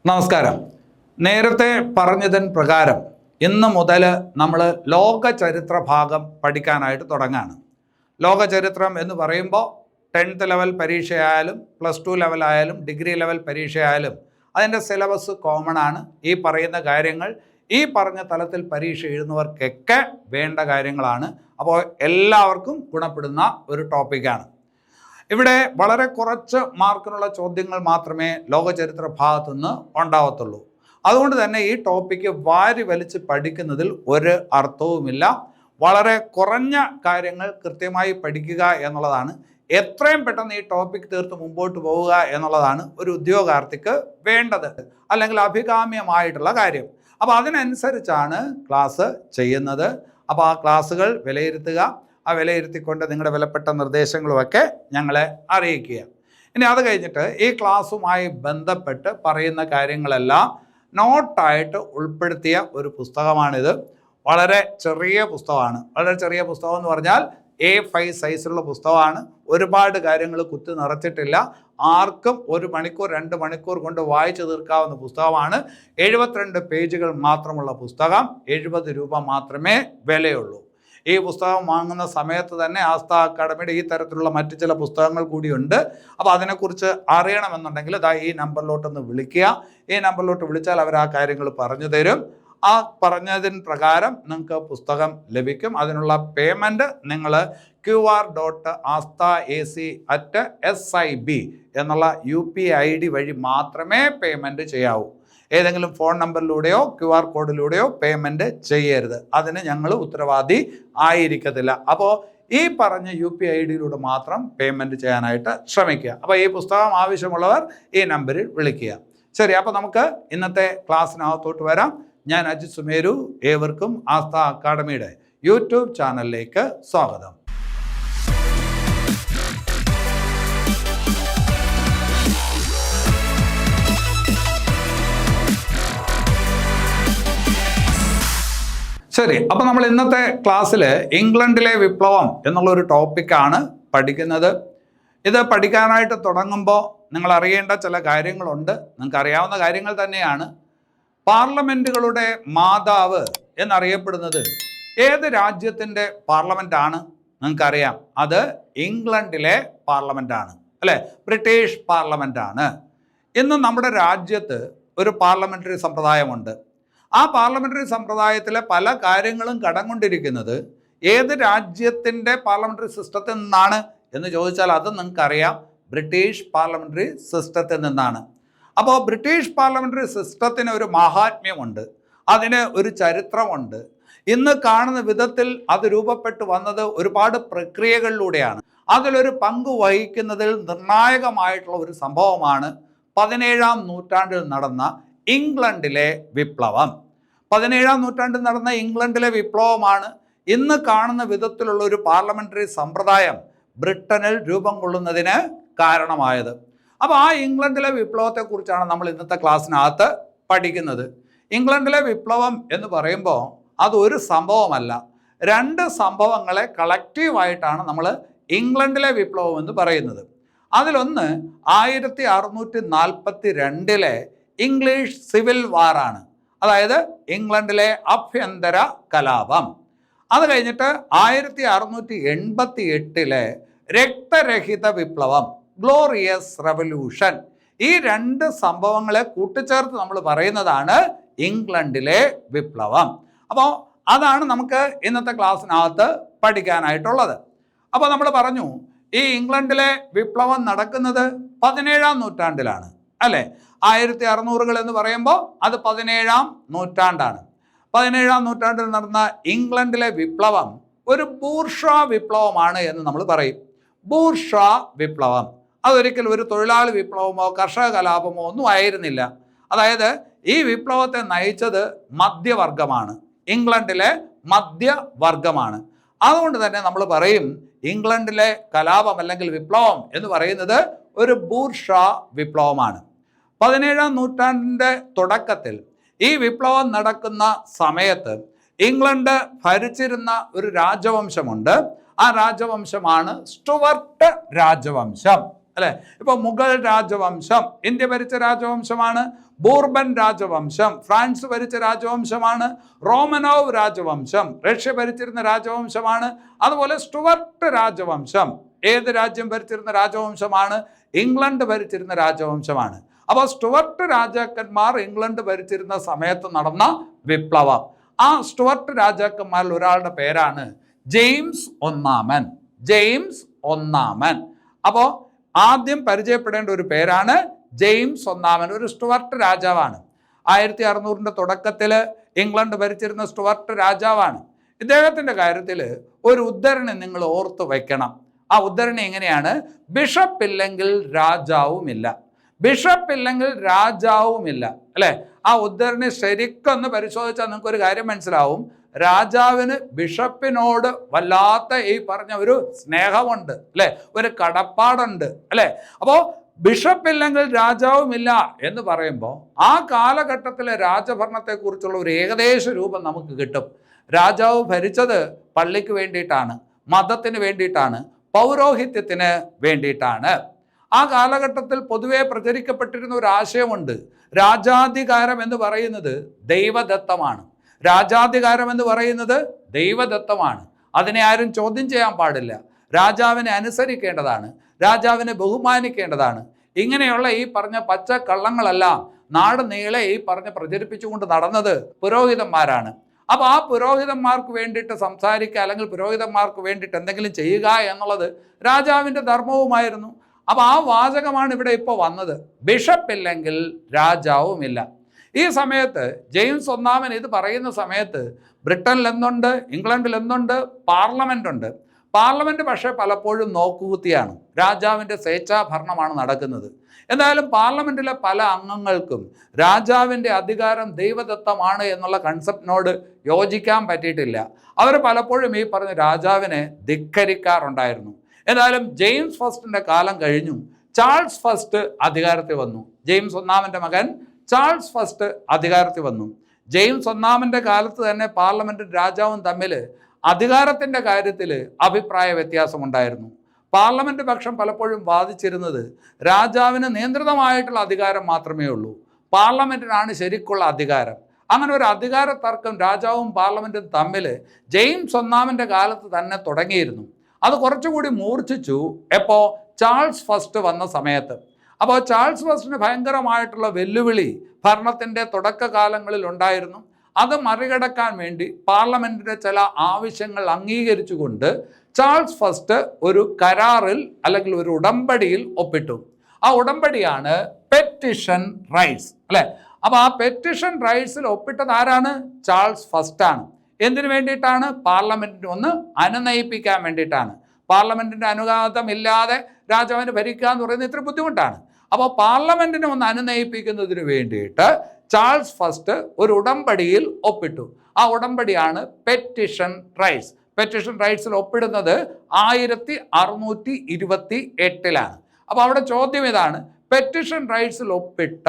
നമസ്കാരം. നേരത്തെ പറഞ്ഞതിന് പ്രകാരം ഇന്ന് മുതൽ നമ്മൾ ലോക ചരിത്ര ഭാഗം പഠിക്കാനായിട്ട് തുടങ്ങാണ്. ലോക ചരിത്രം എന്ന് പറയുമ്പോൾ 10th ലെവൽ പരീക്ഷയായാലും +2 ലെവലായാലും ഡിഗ്രി ലെവൽ പരീക്ഷയായാലും അതിൻ്റെ സിലബസ് കോമൺ ആണ്. ഈ പറയുന്ന കാര്യങ്ങൾ ഈ പറഞ്ഞ തലത്തിൽ പരീക്ഷ എഴുതുന്നവർക്കൊക്കെ വേണ്ട കാര്യങ്ങളാണ്. അപ്പോൾ എല്ലാവർക്കും ഗുണപ്പെടുന്ന ഒരു ടോപ്പിക്കാണ്. ഇവിടെ വളരെ കുറച്ച് മാർക്കിനുള്ള ചോദ്യങ്ങൾ മാത്രമേ ലോകചരിത്ര ഭാഗത്തു നിന്ന് ഉണ്ടാവത്തുള്ളൂ. അതുകൊണ്ട് തന്നെ ഈ ടോപ്പിക്ക് വാരി വലിച്ച് പഠിക്കുന്നതിൽ ഒരു അർത്ഥവുമില്ല. വളരെ കുറഞ്ഞ കാര്യങ്ങൾ കൃത്യമായി പഠിക്കുക എന്നുള്ളതാണ്. എത്രയും പെട്ടെന്ന് ഈ ടോപ്പിക് തീർത്ത് മുമ്പോട്ട് പോവുക എന്നുള്ളതാണ് ഒരു ഉദ്യോഗാർത്ഥിക്ക് വേണ്ടത്, അല്ലെങ്കിൽ അഭികാമ്യമായിട്ടുള്ള കാര്യം. അപ്പോൾ അതിനനുസരിച്ചാണ് ക്ലാസ് ചെയ്യുന്നത്. അപ്പോൾ ആ ക്ലാസ്സുകൾ വിലയിരുത്തുക. ആ വിലയിരുത്തിക്കൊണ്ട് നിങ്ങളുടെ വിലപ്പെട്ട നിർദ്ദേശങ്ങളുമൊക്കെ ഞങ്ങളെ അറിയിക്കുക. ഇനി അത് കഴിഞ്ഞിട്ട് ഈ ക്ലാസ്സുമായി ബന്ധപ്പെട്ട് പറയുന്ന കാര്യങ്ങളെല്ലാം നോട്ടായിട്ട് ഉൾപ്പെടുത്തിയ ഒരു പുസ്തകമാണിത്. വളരെ ചെറിയ പുസ്തകമാണ്. വളരെ ചെറിയ പുസ്തകം എന്ന് പറഞ്ഞാൽ A5 സൈസിലുള്ള പുസ്തകമാണ്. ഒരുപാട് കാര്യങ്ങൾ കുത്തി നിറച്ചിട്ടില്ല. ആർക്കും 1 മണിക്കൂർ 2 മണിക്കൂർ കൊണ്ട് വായിച്ചു തീർക്കാവുന്ന പുസ്തകമാണ്. 72 പേജുകൾ മാത്രമുള്ള പുസ്തകം. 70 രൂപ മാത്രമേ വിലയുള്ളൂ. ഈ പുസ്തകം വാങ്ങുന്ന സമയത്ത് തന്നെ ആസ്ഥ അക്കാഡമിയുടെ ഈ തരത്തിലുള്ള മറ്റു ചില പുസ്തകങ്ങൾ കൂടിയുണ്ട്. അപ്പോൾ അതിനെക്കുറിച്ച് അറിയണമെന്നുണ്ടെങ്കിൽ ഈ നമ്പറിലോട്ടൊന്ന് വിളിക്കുക. ഈ നമ്പറിലോട്ട് വിളിച്ചാൽ അവർ ആ കാര്യങ്ങൾ പറഞ്ഞു തരും. ആ പറഞ്ഞതിന് പ്രകാരം നിങ്ങൾക്ക് പുസ്തകം ലഭിക്കും. അതിനുള്ള പേയ്മെൻറ്റ് നിങ്ങൾ QR.aastac@sib എന്നുള്ള UPI ID വഴി മാത്രമേ പേയ്മെൻറ്റ് ചെയ്യാവൂ. ഏതെങ്കിലും ഫോൺ നമ്പറിലൂടെയോ QR കോഡിലൂടെയോ പേയ്മെൻറ്റ് ചെയ്യരുത്. അതിന് ഞങ്ങൾ ഉത്തരവാദി ആയിരിക്കത്തില്ല. അപ്പോൾ ഈ പറഞ്ഞ UPI IDയിലൂടെ മാത്രം പേയ്മെൻറ്റ് ചെയ്യാനായിട്ട് ശ്രമിക്കുക. അപ്പോൾ ഈ പുസ്തകം ആവശ്യമുള്ളവർ ഈ നമ്പറിൽ വിളിക്കുക. ശരി, അപ്പോൾ നമുക്ക് ഇന്നത്തെ ക്ലാസ്സിനകത്തോട്ട് വരാം. ഞാൻ അജിത് സുമേരു. ഏവർക്കും ആസ്ഥ അക്കാഡമിയുടെ യൂട്യൂബ് ചാനലിലേക്ക് സ്വാഗതം. ശരി, അപ്പോൾ നമ്മൾ ഇന്നത്തെ ക്ലാസ്സിൽ ഇംഗ്ലണ്ടിലെ വിപ്ലവം എന്നുള്ളൊരു ടോപ്പിക്കാണ് പഠിക്കുന്നത്. ഇത് പഠിക്കാനായിട്ട് തുടങ്ങുമ്പോൾ നിങ്ങൾ അറിയേണ്ട ചില കാര്യങ്ങളുണ്ട്. നിങ്ങൾക്ക് അറിയാവുന്ന കാര്യങ്ങൾ തന്നെയാണ്. പാർലമെൻറ്റുകളുടെ മാതാവ് എന്നറിയപ്പെടുന്നത് ഏത് രാജ്യത്തിൻ്റെ പാർലമെൻറ്റാണ്? നിങ്ങൾക്കറിയാം, അത് ഇംഗ്ലണ്ടിലെ പാർലമെൻറ്റാണ്, അല്ലേ? ബ്രിട്ടീഷ് പാർലമെൻറ്റാണ്. ഇന്ന് നമ്മുടെ രാജ്യത്ത് ഒരു പാർലമെൻ്ററി സമ്പ്രദായമുണ്ട്. ആ പാർലമെൻ്ററി സമ്പ്രദായത്തിലെ പല കാര്യങ്ങളും കടം കൊണ്ടിരിക്കുന്നത് ഏത് രാജ്യത്തിൻ്റെ പാർലമെൻ്ററി സിസ്റ്റത്തിൽ നിന്നാണ് എന്ന് ചോദിച്ചാൽ അത് നിങ്ങൾക്കറിയാം, ബ്രിട്ടീഷ് പാർലമെൻ്ററി സിസ്റ്റത്തിൽ നിന്നാണ്. അപ്പോൾ ബ്രിട്ടീഷ് പാർലമെൻ്ററി സിസ്റ്റത്തിന് ഒരു മഹാത്മ്യമുണ്ട്, അതിന് ഒരു ചരിത്രമുണ്ട്. ഇന്ന് കാണുന്ന വിധത്തിൽ അത് രൂപപ്പെട്ടു വന്നത് ഒരുപാട് പ്രക്രിയകളിലൂടെയാണ്. അതിലൊരു പങ്ക് വഹിക്കുന്നതിൽ നിർണായകമായിട്ടുള്ള ഒരു സംഭവമാണ് 17ാം നൂറ്റാണ്ടിൽ നടന്ന ഇംഗ്ലണ്ടിലെ വിപ്ലവം. 17ാം നൂറ്റാണ്ടിൽ നടന്ന ഇംഗ്ലണ്ടിലെ വിപ്ലവമാണ് ഇന്ന് കാണുന്ന വിധത്തിലുള്ള ഒരു പാർലമെൻ്ററി സമ്പ്രദായം ബ്രിട്ടനിൽ രൂപം കൊള്ളുന്നതിന് കാരണമായത്. അപ്പോൾ ആ ഇംഗ്ലണ്ടിലെ വിപ്ലവത്തെക്കുറിച്ചാണ് നമ്മൾ ഇന്നത്തെ ക്ലാസ്സിനകത്ത് പഠിക്കുന്നത്. ഇംഗ്ലണ്ടിലെ വിപ്ലവം എന്ന് പറയുമ്പോൾ അതൊരു സംഭവമല്ല, 2 സംഭവങ്ങളെ കളക്റ്റീവായിട്ടാണ് നമ്മൾ ഇംഗ്ലണ്ടിലെ വിപ്ലവം എന്ന് പറയുന്നത്. അതിലൊന്ന് 1642 ഇംഗ്ലീഷ് സിവിൽ വാറാണ്, അതായത് ഇംഗ്ലണ്ടിലെ ആഭ്യന്തര കലാപം. അത് കഴിഞ്ഞിട്ട് 1688 രക്തരഹിത വിപ്ലവം, ഗ്ലോറിയസ് റവല്യൂഷൻ. ഈ 2 സംഭവങ്ങളെ കൂട്ടിച്ചേർത്ത് നമ്മൾ പറയുന്നതാണ് ഇംഗ്ലണ്ടിലെ വിപ്ലവം. അപ്പോൾ അതാണ് നമുക്ക് ഇന്നത്തെ ക്ലാസ്സിനകത്ത് പഠിക്കാനായിട്ടുള്ളത്. അപ്പോൾ നമ്മൾ പറഞ്ഞു, ഈ ഇംഗ്ലണ്ടിലെ വിപ്ലവം നടക്കുന്നത് 17ാം നൂറ്റാണ്ടിലാണ്, അല്ലേ? 1600 എന്ന് പറയുമ്പോൾ അത് 17ാം നൂറ്റാണ്ടാണ്. 17ാം നൂറ്റാണ്ടിൽ നടന്ന ഇംഗ്ലണ്ടിലെ വിപ്ലവം ഒരു ബൂർഷ്വാ വിപ്ലവമാണ് എന്ന് നമ്മൾ പറയും. ബൂർഷ്വാ വിപ്ലവം അതൊരിക്കലും ഒരു തൊഴിലാളി വിപ്ലവമോ കർഷക കലാപമോ ഒന്നും ആയിരുന്നില്ല. അതായത് ഈ വിപ്ലവത്തെ നയിച്ചത് മധ്യവർഗമാണ്, ഇംഗ്ലണ്ടിലെ മധ്യവർഗമാണ്. അതുകൊണ്ട് തന്നെ നമ്മൾ പറയും ഇംഗ്ലണ്ടിലെ കലാപം അല്ലെങ്കിൽ വിപ്ലവം എന്ന് പറയുന്നത് ഒരു ബൂർഷ്വാ വിപ്ലവമാണ്. 17ാം നൂറ്റാണ്ടിൻ്റെ തുടക്കത്തിൽ ഈ വിപ്ലവം നടക്കുന്ന സമയത്ത് ഇംഗ്ലണ്ട് ഭരിച്ചിരുന്ന ഒരു രാജവംശമുണ്ട്. ആ രാജവംശമാണ് സ്റ്റുവർട്ട് രാജവംശം, അല്ലേ? ഇപ്പോൾ മുഗൾ രാജവംശം ഇന്ത്യ ഭരിച്ച രാജവംശമാണ്. ബൂർബൻ രാജവംശം ഫ്രാൻസ് ഭരിച്ച രാജവംശമാണ്. റോമനോവ് രാജവംശം റഷ്യ ഭരിച്ചിരുന്ന രാജവംശമാണ്. അതുപോലെ സ്റ്റുവർട്ട് രാജവംശം ഏത് രാജ്യം ഭരിച്ചിരുന്ന രാജവംശമാണ്? ഇംഗ്ലണ്ട് ഭരിച്ചിരുന്ന രാജവംശമാണ്. അപ്പോൾ സ്റ്റുവർട്ട് രാജാക്കന്മാർ ഇംഗ്ലണ്ട് ഭരിച്ചിരുന്ന സമയത്ത് നടന്ന വിപ്ലവം. ആ സ്റ്റുവർട്ട് രാജാക്കന്മാരിൽ ഒരാളുടെ പേരാണ് ജെയിംസ് ഒന്നാമൻ. ജെയിംസ് ഒന്നാമൻ. അപ്പോൾ ആദ്യം പരിചയപ്പെടേണ്ട ഒരു പേരാണ് ജെയിംസ് ഒന്നാമൻ. ഒരു സ്റ്റുവർട്ട് രാജാവാണ്. 1600 തുടക്കത്തിൽ ഇംഗ്ലണ്ട് ഭരിച്ചിരുന്ന സ്റ്റുവർട്ട് രാജാവാണ്. ഇദ്ദേഹത്തിൻ്റെ കാര്യത്തിൽ ഒരു ഉദ്ധരണി നിങ്ങൾ ഓർത്ത് വയ്ക്കണം. ആ ഉദ്ധരണി എങ്ങനെയാണ്? ബിഷപ്പ് ഇല്ലെങ്കിൽ രാജാവുമില്ല. ബിഷപ്പ് ഇല്ലെങ്കിൽ രാജാവുമില്ല, അല്ലേ? ആ ഉദ്ധരണി ശരിക്കൊന്ന് പരിശോധിച്ചാൽ നിങ്ങൾക്കൊരു കാര്യം മനസ്സിലാവും. രാജാവിന് ബിഷപ്പിനോട് വല്ലാത്ത ഈ പറഞ്ഞ ഒരു സ്നേഹമുണ്ട്, അല്ലേ? ഒരു കടപ്പാടുണ്ട്, അല്ലേ? അപ്പോൾ ബിഷപ്പ് ഇല്ലെങ്കിൽ രാജാവുമില്ല എന്ന് പറയുമ്പോൾ ആ കാലഘട്ടത്തിലെ രാജഭരണത്തെക്കുറിച്ചുള്ള ഒരു ഏകദേശ രൂപം നമുക്ക് കിട്ടും. രാജാവ് ഭരിച്ചത് പള്ളിക്ക് വേണ്ടിയിട്ടാണ്, മതത്തിന് വേണ്ടിയിട്ടാണ്, പൗരോഹിത്യത്തിന് വേണ്ടിയിട്ടാണ്. ആ കാലഘട്ടത്തിൽ പൊതുവെ പ്രചരിക്കപ്പെട്ടിരുന്ന ഒരു ആശയമുണ്ട്. രാജാധികാരം എന്ന് പറയുന്നത് ദൈവദത്തമാണ്. രാജാധികാരം എന്ന് പറയുന്നത് ദൈവദത്തമാണ്. അതിനെ ആരും ചോദ്യം ചെയ്യാൻ പാടില്ല. രാജാവിനെ അനുസരിക്കേണ്ടതാണ്, രാജാവിനെ ബഹുമാനിക്കേണ്ടതാണ്. ഇങ്ങനെയുള്ള ഈ പറഞ്ഞ പച്ചക്കള്ളങ്ങളെല്ലാം നാട് നീളെ ഈ പറഞ്ഞ് പ്രചരിപ്പിച്ചുകൊണ്ട് നടന്നത് പുരോഹിതന്മാരാണ്. അപ്പോൾ ആ പുരോഹിതന്മാർക്ക് വേണ്ടിയിട്ട് സംസാരിക്കുക അല്ലെങ്കിൽ പുരോഹിതന്മാർക്ക് വേണ്ടിയിട്ട് എന്തെങ്കിലും ചെയ്യുക എന്നുള്ളത് രാജാവിൻ്റെ ധർമ്മവുമായിരുന്നു. അപ്പോൾ ആ വാചകമാണ് ഇവിടെ ഇപ്പോൾ വന്നത്. ബിഷപ്പ് ഇല്ലെങ്കിൽ രാജാവുമില്ല. ഈ സമയത്ത് ജെയിംസ് ഒന്നാമൻ ഇത് പറയുന്ന സമയത്ത് ബ്രിട്ടനിൽ എന്തുണ്ട്, ഇംഗ്ലണ്ടിൽ എന്തുണ്ട്? പാർലമെൻ്റ് ഉണ്ട്. പാർലമെൻറ്റ് പക്ഷേ പലപ്പോഴും നോക്കുകുത്തിയാണ്. രാജാവിൻ്റെ സ്വേച്ഛാഭരണമാണ് നടക്കുന്നത്. എന്തായാലും പാർലമെൻറ്റിലെ പല അംഗങ്ങൾക്കും രാജാവിൻ്റെ അധികാരം ദൈവദത്തമാണ് എന്നുള്ള കൺസെപ്റ്റിനോട് യോജിക്കാൻ പറ്റിയിട്ടില്ല. അവർ പലപ്പോഴും ഈ പറഞ്ഞ രാജാവിനെ ധിക്കരിക്കാറുണ്ടായിരുന്നു. എന്തായാലും ജെയിംസ് ഫസ്റ്റിൻ്റെ കാലം കഴിഞ്ഞു. ചാൾസ് ഫസ്റ്റ് അധികാരത്തിൽ വന്നു. ജെയിംസ് ഒന്നാമൻ്റെ മകൻ ചാൾസ് ഫസ്റ്റ് അധികാരത്തിൽ വന്നു. ജെയിംസ് ഒന്നാമൻ്റെ കാലത്ത് തന്നെ പാർലമെൻറ്റും രാജാവും തമ്മിൽ അധികാരത്തിൻ്റെ കാര്യത്തിൽ അഭിപ്രായ വ്യത്യാസമുണ്ടായിരുന്നു. പാർലമെൻറ്റ് പക്ഷം പലപ്പോഴും വാദിച്ചിരുന്നത് രാജാവിന് നിയന്ത്രിതമായിട്ടുള്ള അധികാരം മാത്രമേ ഉള്ളൂ, പാർലമെൻറ്റിനാണ് ശരിക്കുള്ള അധികാരം. അങ്ങനെ ഒരു അധികാര തർക്കം രാജാവും പാർലമെൻറ്റും തമ്മിൽ ജെയിംസ് ഒന്നാമൻ്റെ കാലത്ത് തന്നെ തുടങ്ങിയിരുന്നു. അത് കുറച്ചുകൂടി മൂർച്ഛിച്ചു എപ്പോൾ? ചാൾസ് ഫസ്റ്റ് വന്ന സമയത്ത്. അപ്പോൾ ചാൾസ് ഫസ്റ്റിന് ഭയങ്കരമായിട്ടുള്ള വെല്ലുവിളി ഭരണത്തിൻ്റെ തുടക്കകാലങ്ങളിൽ ഉണ്ടായിരുന്നു. അത് മറികടക്കാൻ വേണ്ടി പാർലമെൻറ്റിൻ്റെ ചില ആവശ്യങ്ങൾ അംഗീകരിച്ചുകൊണ്ട് ചാൾസ് ഫസ്റ്റ് ഒരു കരാറിൽ അല്ലെങ്കിൽ ഒരു ഉടമ്പടിയിൽ ഒപ്പിട്ടു. ആ ഉടമ്പടിയാണ് പെറ്റിഷൻ റൈറ്റ്സ്, അല്ലേ? അപ്പോൾ ആ പെറ്റിഷൻ റൈറ്റ്സിൽ ഒപ്പിട്ടത് ആരാണ്? ചാൾസ് ഫസ്റ്റാണ്. എന്തിനു വേണ്ടിയിട്ടാണ്? പാർലമെൻറ്റിനെ ഒന്ന് അനുനയിപ്പിക്കാൻ വേണ്ടിയിട്ടാണ്. പാർലമെൻറ്റിൻ്റെ അനുവാദം ഇല്ലാതെ രാജാവിന് ഭരിക്കുക എന്ന് പറയുന്നത് ഇത്ര ബുദ്ധിമുട്ടാണ്. അപ്പോൾ പാർലമെൻറ്റിനെ ഒന്ന് അനുനയിപ്പിക്കുന്നതിന് വേണ്ടിയിട്ട് ചാൾസ് ഫസ്റ്റ് ഒരു ഉടമ്പടിയിൽ ഒപ്പിട്ടു. ആ ഉടമ്പടിയാണ് പെറ്റിഷൻ റൈറ്റ്സ്. പെറ്റിഷൻ റൈറ്റ്സിൽ ഒപ്പിടുന്നത് 1628 അപ്പോൾ അവിടെ ചോദ്യം ഇതാണ്, പെറ്റിഷൻ റൈറ്റ്സിൽ ഒപ്പിട്ട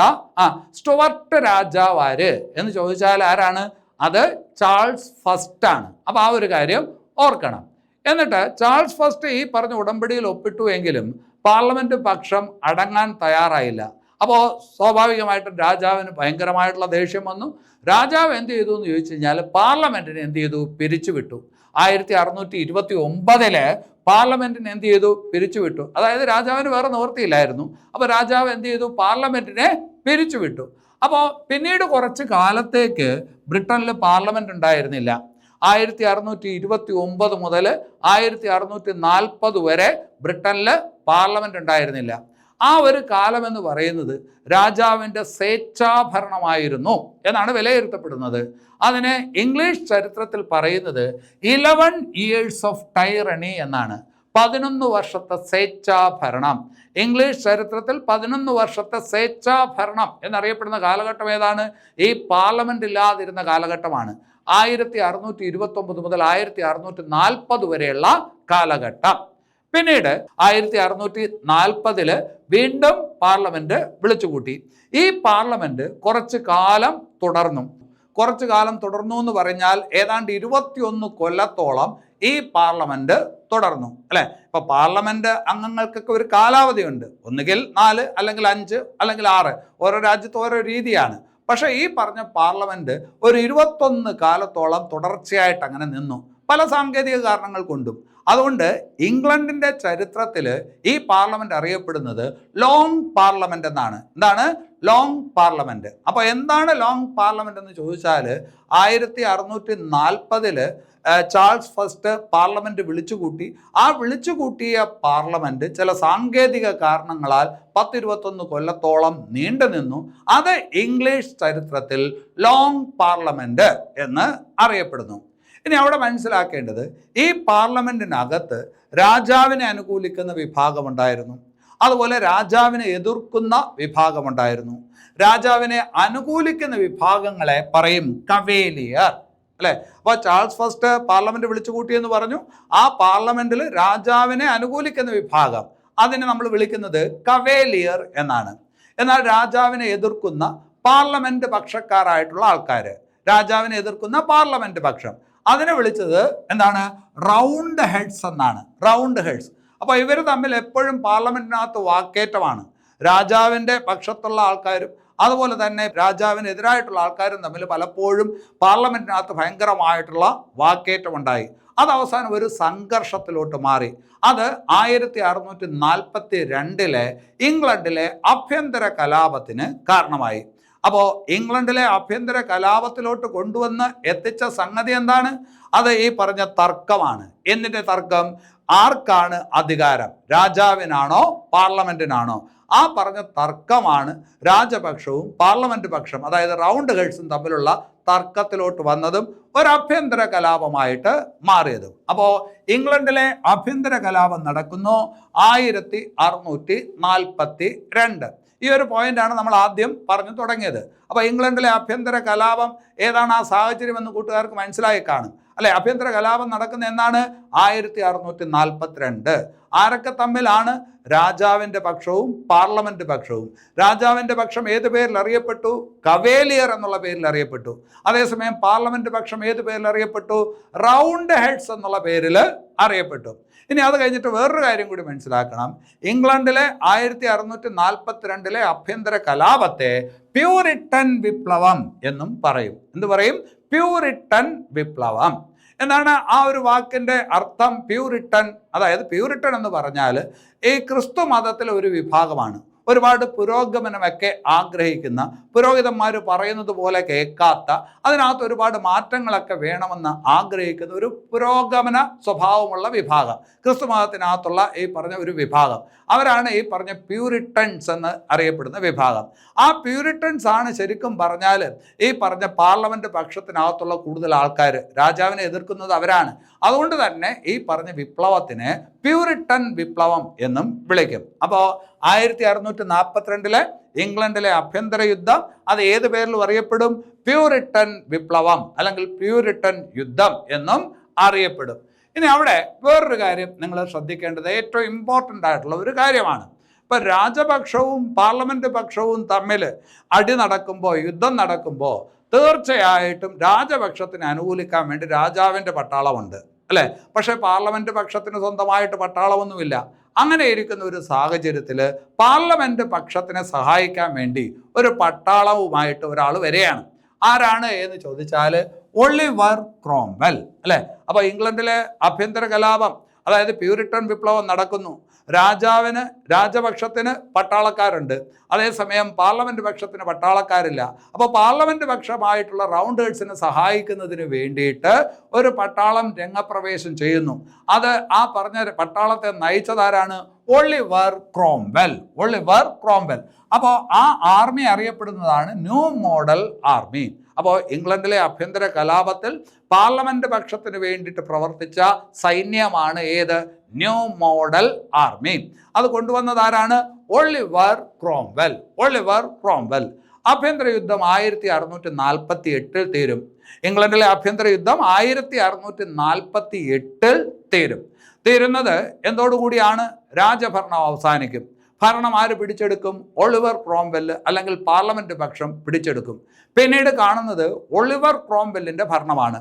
സ്റ്റുവർട്ട് രാജാവാര് എന്ന് ചോദിച്ചാൽ ആരാണ്? അത് ചാൾസ് ഫസ്റ്റ് ആണ്. അപ്പോൾ ആ ഒരു കാര്യം ഓർക്കണം. എന്നിട്ട് ചാൾസ് ഫസ്റ്റ് ഈ പറഞ്ഞ ഉടമ്പടിയിൽ ഒപ്പിട്ടു എങ്കിലും പാർലമെൻറ്റ് പക്ഷം അടങ്ങാൻ തയ്യാറായില്ല. അപ്പോൾ സ്വാഭാവികമായിട്ടും രാജാവിന് ഭയങ്കരമായിട്ടുള്ള ദേഷ്യം വന്നു. രാജാവ് എന്ത് ചെയ്തു എന്ന് ചോദിച്ചു കഴിഞ്ഞാൽ പാർലമെൻറ്റിനെ എന്ത് ചെയ്തു? പിരിച്ചുവിട്ടു. 1629 പാർലമെൻറ്റിനെ എന്ത് ചെയ്തു? പിരിച്ചുവിട്ടു. അതായത് രാജാവിന് വേറെ നിവൃത്തിയില്ലായിരുന്നു. അപ്പോൾ രാജാവ് എന്ത് ചെയ്തു? പാർലമെൻറ്റിനെ പിരിച്ചുവിട്ടു. അപ്പോൾ പിന്നീട് കുറച്ച് കാലത്തേക്ക് ബ്രിട്ടനിൽ പാർലമെൻറ്റ് ഉണ്ടായിരുന്നില്ല. 1629 മുതൽ 1640 വരെ ബ്രിട്ടനിൽ പാർലമെൻറ്റ് ഉണ്ടായിരുന്നില്ല. ആ ഒരു കാലം എന്ന് പറയുന്നത് രാജാവിൻ്റെ സ്വേച്ഛാഭരണമായിരുന്നു എന്നാണ് വിലയിരുത്തപ്പെടുന്നത്. അതിനെ ഇംഗ്ലീഷ് ചരിത്രത്തിൽ പറയുന്നത് 11 years ഓഫ് ടൈറണി എന്നാണ്. 11 വർഷത്തെ സ്വേച്ഛാഭരണം. ഇംഗ്ലീഷ് ചരിത്രത്തിൽ 11 വർഷത്തെ സ്വേച്ഛാഭരണം എന്നറിയപ്പെടുന്ന കാലഘട്ടം ഏതാണ്? ഈ പാർലമെൻറ്റ് ഇല്ലാതിരുന്ന കാലഘട്ടമാണ്. 1629 മുതൽ 1640 വരെയുള്ള കാലഘട്ടം. പിന്നീട് 1640 വീണ്ടും പാർലമെൻറ്റ് വിളിച്ചുകൂട്ടി. ഈ പാർലമെൻറ്റ് കുറച്ചു കാലം തുടർന്നു എന്ന് പറഞ്ഞാൽ ഏതാണ്ട് 21 കൊല്ലത്തോളം ഈ പാർലമെന്റ് തുടർന്നു. അല്ലെ, ഇപ്പൊ പാർലമെന്റ് അംഗങ്ങൾക്കൊക്കെ ഒരു കാലാവധിയുണ്ട്, ഒന്നുകിൽ 4 അല്ലെങ്കിൽ 5 അല്ലെങ്കിൽ 6, ഓരോ രാജ്യത്ത് ഓരോ രീതിയാണ്. പക്ഷെ ഈ പറഞ്ഞ പാർലമെന്റ് ഒരു 21 കാലത്തോളം തുടർച്ചയായിട്ട് അങ്ങനെ നിന്നു, പല സാങ്കേതിക കാരണങ്ങൾ കൊണ്ടും. അതുകൊണ്ട് ഇംഗ്ലണ്ടിന്റെ ചരിത്രത്തിൽ ഈ പാർലമെന്റ് അറിയപ്പെടുന്നത് ലോങ് പാർലമെന്റ് എന്നാണ്. എന്താണ് ലോങ് പാർലമെന്റ്? അപ്പോൾ എന്താണ് ലോങ് പാർലമെന്റ് എന്ന് ചോദിച്ചാൽ 1640 ചാൾസ് ഫസ്റ്റ് പാർലമെന്റ് വിളിച്ചുകൂട്ടി. ആ വിളിച്ചുകൂട്ടിയ പാർലമെന്റ് ചില സാങ്കേതിക കാരണങ്ങളാൽ 10-21 കൊല്ലത്തോളം നീണ്ടു നിന്നു. അത് ഇംഗ്ലീഷ് ചരിത്രത്തിൽ ലോങ് പാർലമെന്റ് എന്ന് അറിയപ്പെടുന്നു. ഇനി അവിടെ മനസ്സിലാക്കേണ്ടത്, ഈ പാർലമെന്റിനകത്ത് രാജാവിനെ അനുകൂലിക്കുന്ന വിഭാഗമുണ്ടായിരുന്നു, അതുപോലെ രാജാവിനെ എതിർക്കുന്ന വിഭാഗമുണ്ടായിരുന്നു. രാജാവിനെ അനുകൂലിക്കുന്ന വിഭാഗങ്ങളെ പറയും കവേലിയർ, അല്ലെ. അപ്പോൾ ചാൾസ് ഫസ്റ്റ് പാർലമെന്റ് വിളിച്ചു കൂട്ടിയെന്ന് പറഞ്ഞു. ആ പാർലമെന്റിൽ രാജാവിനെ അനുകൂലിക്കുന്ന വിഭാഗം, അതിനെ നമ്മൾ വിളിക്കുന്നത് കവേലിയർ എന്നാണ്. എന്നാൽ രാജാവിനെ എതിർക്കുന്ന പാർലമെന്റ് പക്ഷക്കാരായിട്ടുള്ള ആൾക്കാർ, രാജാവിനെ എതിർക്കുന്ന പാർലമെന്റ് പക്ഷം, അതിനെ വിളിച്ചത് എന്താണ്? റൗണ്ട് ഹെഡ്സ് എന്നാണ്. Round heads. അപ്പോൾ ഇവർ തമ്മിൽ എപ്പോഴും പാർലമെന്റിനകത്ത് വാക്കേറ്റമാണ്. രാജാവിൻ്റെ പക്ഷത്തുള്ള ആൾക്കാരും അതുപോലെ തന്നെ രാജാവിനെതിരായിട്ടുള്ള ആൾക്കാരും തമ്മിൽ പലപ്പോഴും പാർലമെന്റിനകത്ത് ഭയങ്കരമായിട്ടുള്ള വാക്കേറ്റമുണ്ടായി. അത് അവസാനം ഒരു സംഘർഷത്തിലോട്ട് മാറി. അത് 1642 ഇംഗ്ലണ്ടിലെ ആഭ്യന്തര കലാപത്തിന് കാരണമായി. അപ്പോൾ ഇംഗ്ലണ്ടിലെ ആഭ്യന്തര കലാപത്തിലോട്ട് കൊണ്ടുവന്ന് എത്തിച്ച സംഗതി എന്താണ്? അത് ഈ പറഞ്ഞ തർക്കമാണ്. എന്നിട്ട് തർക്കം, ആർക്കാണ് അധികാരം, രാജാവിനാണോ പാർലമെന്റിനാണോ? ആ പറഞ്ഞ തർക്കമാണ് രാജപക്ഷവും പാർലമെന്റ് പക്ഷം, അതായത് റൗണ്ട് ഹെഡ്സും തമ്മിലുള്ള തർക്കത്തിലോട്ട് വന്നതും ഒരു ആഭ്യന്തര കലാപമായിട്ട് മാറിയതും. അപ്പോൾ ഇംഗ്ലണ്ടിലെ ആഭ്യന്തര കലാപം നടക്കുന്നു 1642. ഈ ഒരു പോയിന്റാണ് നമ്മൾ ആദ്യം പറഞ്ഞു തുടങ്ങിയത്. അപ്പോൾ ഇംഗ്ലണ്ടിലെ ആഭ്യന്തര കലാപം ഏതാണ് ആ സാഹചര്യം എന്ന് കൂട്ടുകാർക്ക് മനസ്സിലായി കാണും, അല്ലെ. ആഭ്യന്തര കലാപം നടക്കുന്ന എന്നാണ് 1642. ആരൊക്കെ തമ്മിലാണ്? രാജാവിൻ്റെ പക്ഷവും പാർലമെന്റ് പക്ഷവും. രാജാവിൻ്റെ പക്ഷം ഏത് പേരിൽ അറിയപ്പെട്ടു? കവേലിയർ എന്നുള്ള പേരിൽ അറിയപ്പെട്ടു. അതേസമയം പാർലമെന്റ് പക്ഷം ഏത് പേരിൽ അറിയപ്പെട്ടു? റൗണ്ട് ഹെഡ്സ് എന്നുള്ള പേരിൽ അറിയപ്പെട്ടു. ഇനി അത് കഴിഞ്ഞിട്ട് വേറൊരു കാര്യം കൂടി മനസ്സിലാക്കണം. ഇംഗ്ലണ്ടിലെ 1642 ആഭ്യന്തര കലാപത്തെ പ്യൂരിട്ടൻ വിപ്ലവം എന്നും പറയും. എന്ത് പറയും? പ്യൂരിട്ടൻ വിപ്ലവം. എന്താണ് ആ ഒരു വാക്കിൻ്റെ അർത്ഥം? പ്യൂരിട്ടൻ, അതായത് പ്യൂരിട്ടൻ എന്ന് പറഞ്ഞാൽ ഈ ക്രിസ്തു മതത്തിലെ ഒരു വിഭാഗമാണ്. ഒരുപാട് പുരോഗമനമൊക്കെ ആഗ്രഹിക്കുന്ന, പുരോഹിതന്മാർ പറയുന്നത് പോലെ കേൾക്കാത്ത, അതിനകത്ത് ഒരുപാട് മാറ്റങ്ങളൊക്കെ വേണമെന്ന് ആഗ്രഹിക്കുന്ന ഒരു പുരോഗമന സ്വഭാവമുള്ള വിഭാഗം, ക്രിസ്തു മതത്തിനകത്തുള്ള ഈ പറഞ്ഞ ഒരു വിഭാഗം, അവരാണ് ഈ പറഞ്ഞ പ്യൂരിട്ടൻസ് എന്ന് അറിയപ്പെടുന്ന വിഭാഗം. ആ പ്യൂരിട്ടൻസ് ആണ് ശരിക്കും പറഞ്ഞാൽ ഈ പറഞ്ഞ പാർലമെന്റ് പക്ഷത്തിനകത്തുള്ള കൂടുതൽ ആൾക്കാർ. രാജാവിനെ എതിർക്കുന്നത് അവരാണ്. അതുകൊണ്ട് തന്നെ ഈ പറഞ്ഞ വിപ്ലവത്തിനെ പ്യൂരിട്ടൻ വിപ്ലവം എന്നും വിളിക്കും. അപ്പോൾ 1642 ഇംഗ്ലണ്ടിലെ ആഭ്യന്തര യുദ്ധം അത് ഏത് പേരിലും അറിയപ്പെടും? പ്യൂരിട്ടൻ വിപ്ലവം അല്ലെങ്കിൽ പ്യൂരിട്ടൻ യുദ്ധം എന്നും അറിയപ്പെടും. ഇനി അവിടെ വേറൊരു കാര്യം നിങ്ങൾ ശ്രദ്ധിക്കേണ്ടത് ഏറ്റവും ഇമ്പോർട്ടൻ്റ് ആയിട്ടുള്ള ഒരു കാര്യമാണ്. ഇപ്പം രാജപക്ഷവും പാർലമെന്റ് പക്ഷവും തമ്മിൽ അടി നടക്കുമ്പോൾ, യുദ്ധം നടക്കുമ്പോൾ തീർച്ചയായിട്ടും രാജപക്ഷത്തിന് അനുകൂലിക്കാൻ വേണ്ടി രാജാവിൻ്റെ പട്ടാളമുണ്ട്, അല്ലേ. പക്ഷേ പാർലമെന്റ് പക്ഷത്തിന് സ്വന്തമായിട്ട് പട്ടാളമൊന്നുമില്ല. അങ്ങനെ ഇരിക്കുന്ന ഒരു സാഹചര്യത്തിൽ പാർലമെന്റ് പക്ഷത്തിനെ സഹായിക്കാൻ വേണ്ടി ഒരു പട്ടാളവുമായിട്ട് ഒരാൾ വരികയാണ്. ആരാണ് എന്ന് ചോദിച്ചാൽ ഒളിവർ ക്രോംവെൽ, അല്ലേ. അപ്പോൾ ഇംഗ്ലണ്ടിലെ ആഭ്യന്തര കലാപം, അതായത് പ്യൂരിട്ടൻ വിപ്ലവം നടക്കുന്നു. രാജപക്ഷത്തിന് പട്ടാളക്കാരുണ്ട്, അതേസമയം പാർലമെന്റ് പക്ഷത്തിന് പട്ടാളക്കാരില്ല. അപ്പോൾ പാർലമെന്റ് പക്ഷമായിട്ടുള്ള റൗണ്ട് ഹെഡ്സിനെ സഹായിക്കുന്നതിന് വേണ്ടിയിട്ട് ഒരു പട്ടാളം രംഗപ്രവേശം ചെയ്യുന്നു. അത് ആ പറഞ്ഞ പട്ടാളത്തെ നയിച്ചതാരാണ്? Oliver Cromwell. Oliver Cromwell. അപ്പോൾ ആ ആർമി അറിയപ്പെടുന്നതാണ് ന്യൂ മോഡൽ ആർമി. അപ്പോൾ ഇംഗ്ലണ്ടിലെ ആഭ്യന്തര കലാപത്തിൽ പാർലമെന്റ് പക്ഷത്തിന് വേണ്ടിയിട്ട് പ്രവർത്തിച്ച സൈന്യമാണ് ഏത്? New model army. അത് കൊണ്ടുവന്നതാരാണ്? Oliver Cromwell. Oliver Cromwell. ആഭ്യന്തര യുദ്ധം 1648 തീരും. ഇംഗ്ലണ്ടിലെ ആഭ്യന്തര യുദ്ധം 1648 തീരും. തീരുന്നത് എന്തോടുകൂടിയാണ്? രാജഭരണം അവസാനിക്കും. ഭരണം ആര് പിടിച്ചെടുക്കും? ഒളിവർ ക്രോംവെൽ അല്ലെങ്കിൽ പാർലമെന്റ് പക്ഷം പിടിച്ചെടുക്കും. പിന്നീട് കാണുന്നത് ഒളിവർ ക്രോംവെല്ലിൻ്റെ ഭരണമാണ്.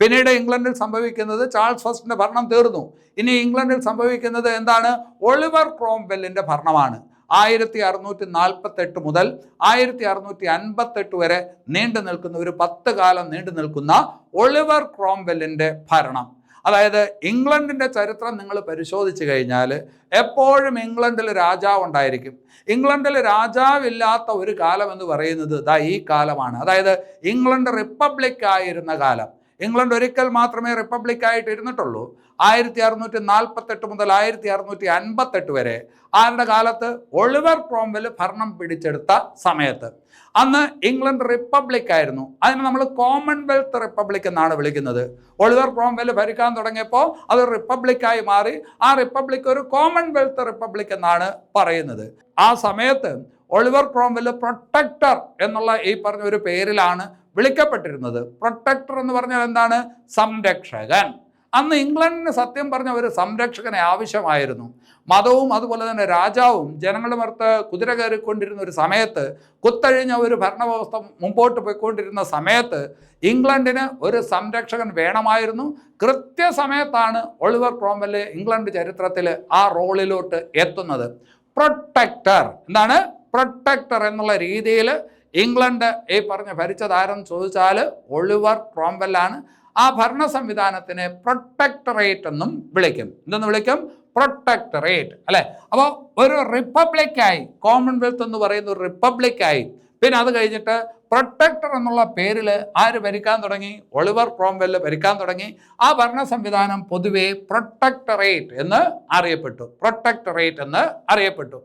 പിന്നീട് ഇംഗ്ലണ്ടിൽ സംഭവിക്കുന്നത് ചാൾസ് ഫസ്റ്റിൻ്റെ ഭരണം തീർന്നു. ഇനി ഇംഗ്ലണ്ടിൽ സംഭവിക്കുന്നത് എന്താണ്? ഒളിവർ ക്രോംവെല്ലിൻ്റെ ഭരണമാണ്. 1648 മുതൽ 1658 വരെ നീണ്ടു നിൽക്കുന്ന ഒരു 10 കാലം നീണ്ടു നിൽക്കുന്ന ഒളിവർ ക്രോംവെല്ലിൻ്റെ ഭരണം. അതായത് ഇംഗ്ലണ്ടിൻ്റെ ചരിത്രം നിങ്ങൾ പരിശോധിച്ച് കഴിഞ്ഞാൽ എപ്പോഴും ഇംഗ്ലണ്ടിൽ രാജാവ് ഉണ്ടായിരിക്കും. ഇംഗ്ലണ്ടിൽ രാജാവില്ലാത്ത ഒരു കാലം എന്ന് പറയുന്നത് ഈ കാലമാണ്. അതായത് ഇംഗ്ലണ്ട് റിപ്പബ്ലിക്കായിരുന്ന കാലം. ഇംഗ്ലണ്ട് ഒരിക്കൽ മാത്രമേ റിപ്പബ്ലിക്കായിട്ട് ഇരുന്നിട്ടുള്ളൂ. 1648 മുതൽ 1658 വരെ ആരുടെ കാലത്ത്? ഒളിവർ ക്രോംവെൽ ഭരണം പിടിച്ചെടുത്ത സമയത്ത്. അന്ന് ഇംഗ്ലണ്ട് റിപ്പബ്ലിക് ആയിരുന്നു. അതിന് നമ്മൾ കോമൺവെൽത്ത് റിപ്പബ്ലിക് എന്നാണ് വിളിക്കുന്നത്. ഒളിവർ ക്രോംവെൽ ഭരിക്കാൻ തുടങ്ങിയപ്പോൾ അത് റിപ്പബ്ലിക്കായി മാറി. ആ റിപ്പബ്ലിക് ഒരു കോമൺവെൽത്ത് റിപ്പബ്ലിക് എന്നാണ് പറയുന്നത്. ആ സമയത്ത് ഒളിവർ ക്രോംവെൽ പ്രൊട്ടക്ടർ എന്നുള്ള ഈ പറഞ്ഞ ഒരു പേരിലാണ് വിളിക്കപ്പെട്ടിരുന്നത്. പ്രൊട്ടക്ടർ എന്ന് പറഞ്ഞാൽ എന്താണ്? സംരക്ഷകൻ. അന്ന് ഇംഗ്ലണ്ടിന് സത്യം പറഞ്ഞ ഒരു സംരക്ഷകനെ ആവശ്യമായിരുന്നു. മതവും അതുപോലെ തന്നെ രാജാവും ജനങ്ങളുടെ പുറത്ത് കുതിര കയറിക്കൊണ്ടിരുന്ന ഒരു സമയത്ത്, കുത്തഴിഞ്ഞ ഒരു ഭരണവ്യവസ്ഥ മുമ്പോട്ട് പോയിക്കൊണ്ടിരുന്ന സമയത്ത് ഇംഗ്ലണ്ടിന് ഒരു സംരക്ഷകൻ വേണമായിരുന്നു. കൃത്യസമയത്താണ് ഒളിവർ ക്രോംവെൽ ഇംഗ്ലണ്ട് ചരിത്രത്തിൽ ആ റോളിലോട്ട് എത്തുന്നത്. പ്രൊട്ടക്ടർ എന്താണ്? പ്രൊട്ടക്ടർ എന്നുള്ള രീതിയിൽ ഇംഗ്ലണ്ട് ഈ പറഞ്ഞ ഭരിച്ചതാരെന്ന് ചോദിച്ചാൽ ഒളിവർ ക്രോംവെല്ലാണ്. ആ ഭരണ സംവിധാനത്തിനെ പ്രൊട്ടക്ടറേറ്റ് എന്നും വിളിക്കും. എന്തെന്ന് വിളിക്കും? പ്രൊട്ടക്ടറേറ്റ്, അല്ലെ? അപ്പോൾ ഒരു റിപ്പബ്ലിക്കായി, കോമൺവെൽത്ത് എന്ന് പറയുന്ന ഒരു റിപ്പബ്ലിക്കായി. പിന്നെ അത് കഴിഞ്ഞിട്ട് പ്രൊട്ടക്ടർ എന്നുള്ള പേരിൽ ആര് ഭരിക്കാൻ തുടങ്ങി? ഒളിവർ ക്രോംവെൽ ഭരിക്കാൻ തുടങ്ങി. ആ ഭരണ സംവിധാനം പൊതുവെ പ്രൊട്ടക്ടറേറ്റ് എന്ന് അറിയപ്പെട്ടു. പ്രൊട്ടക്ടറേറ്റ് എന്ന് അറിയപ്പെട്ടു.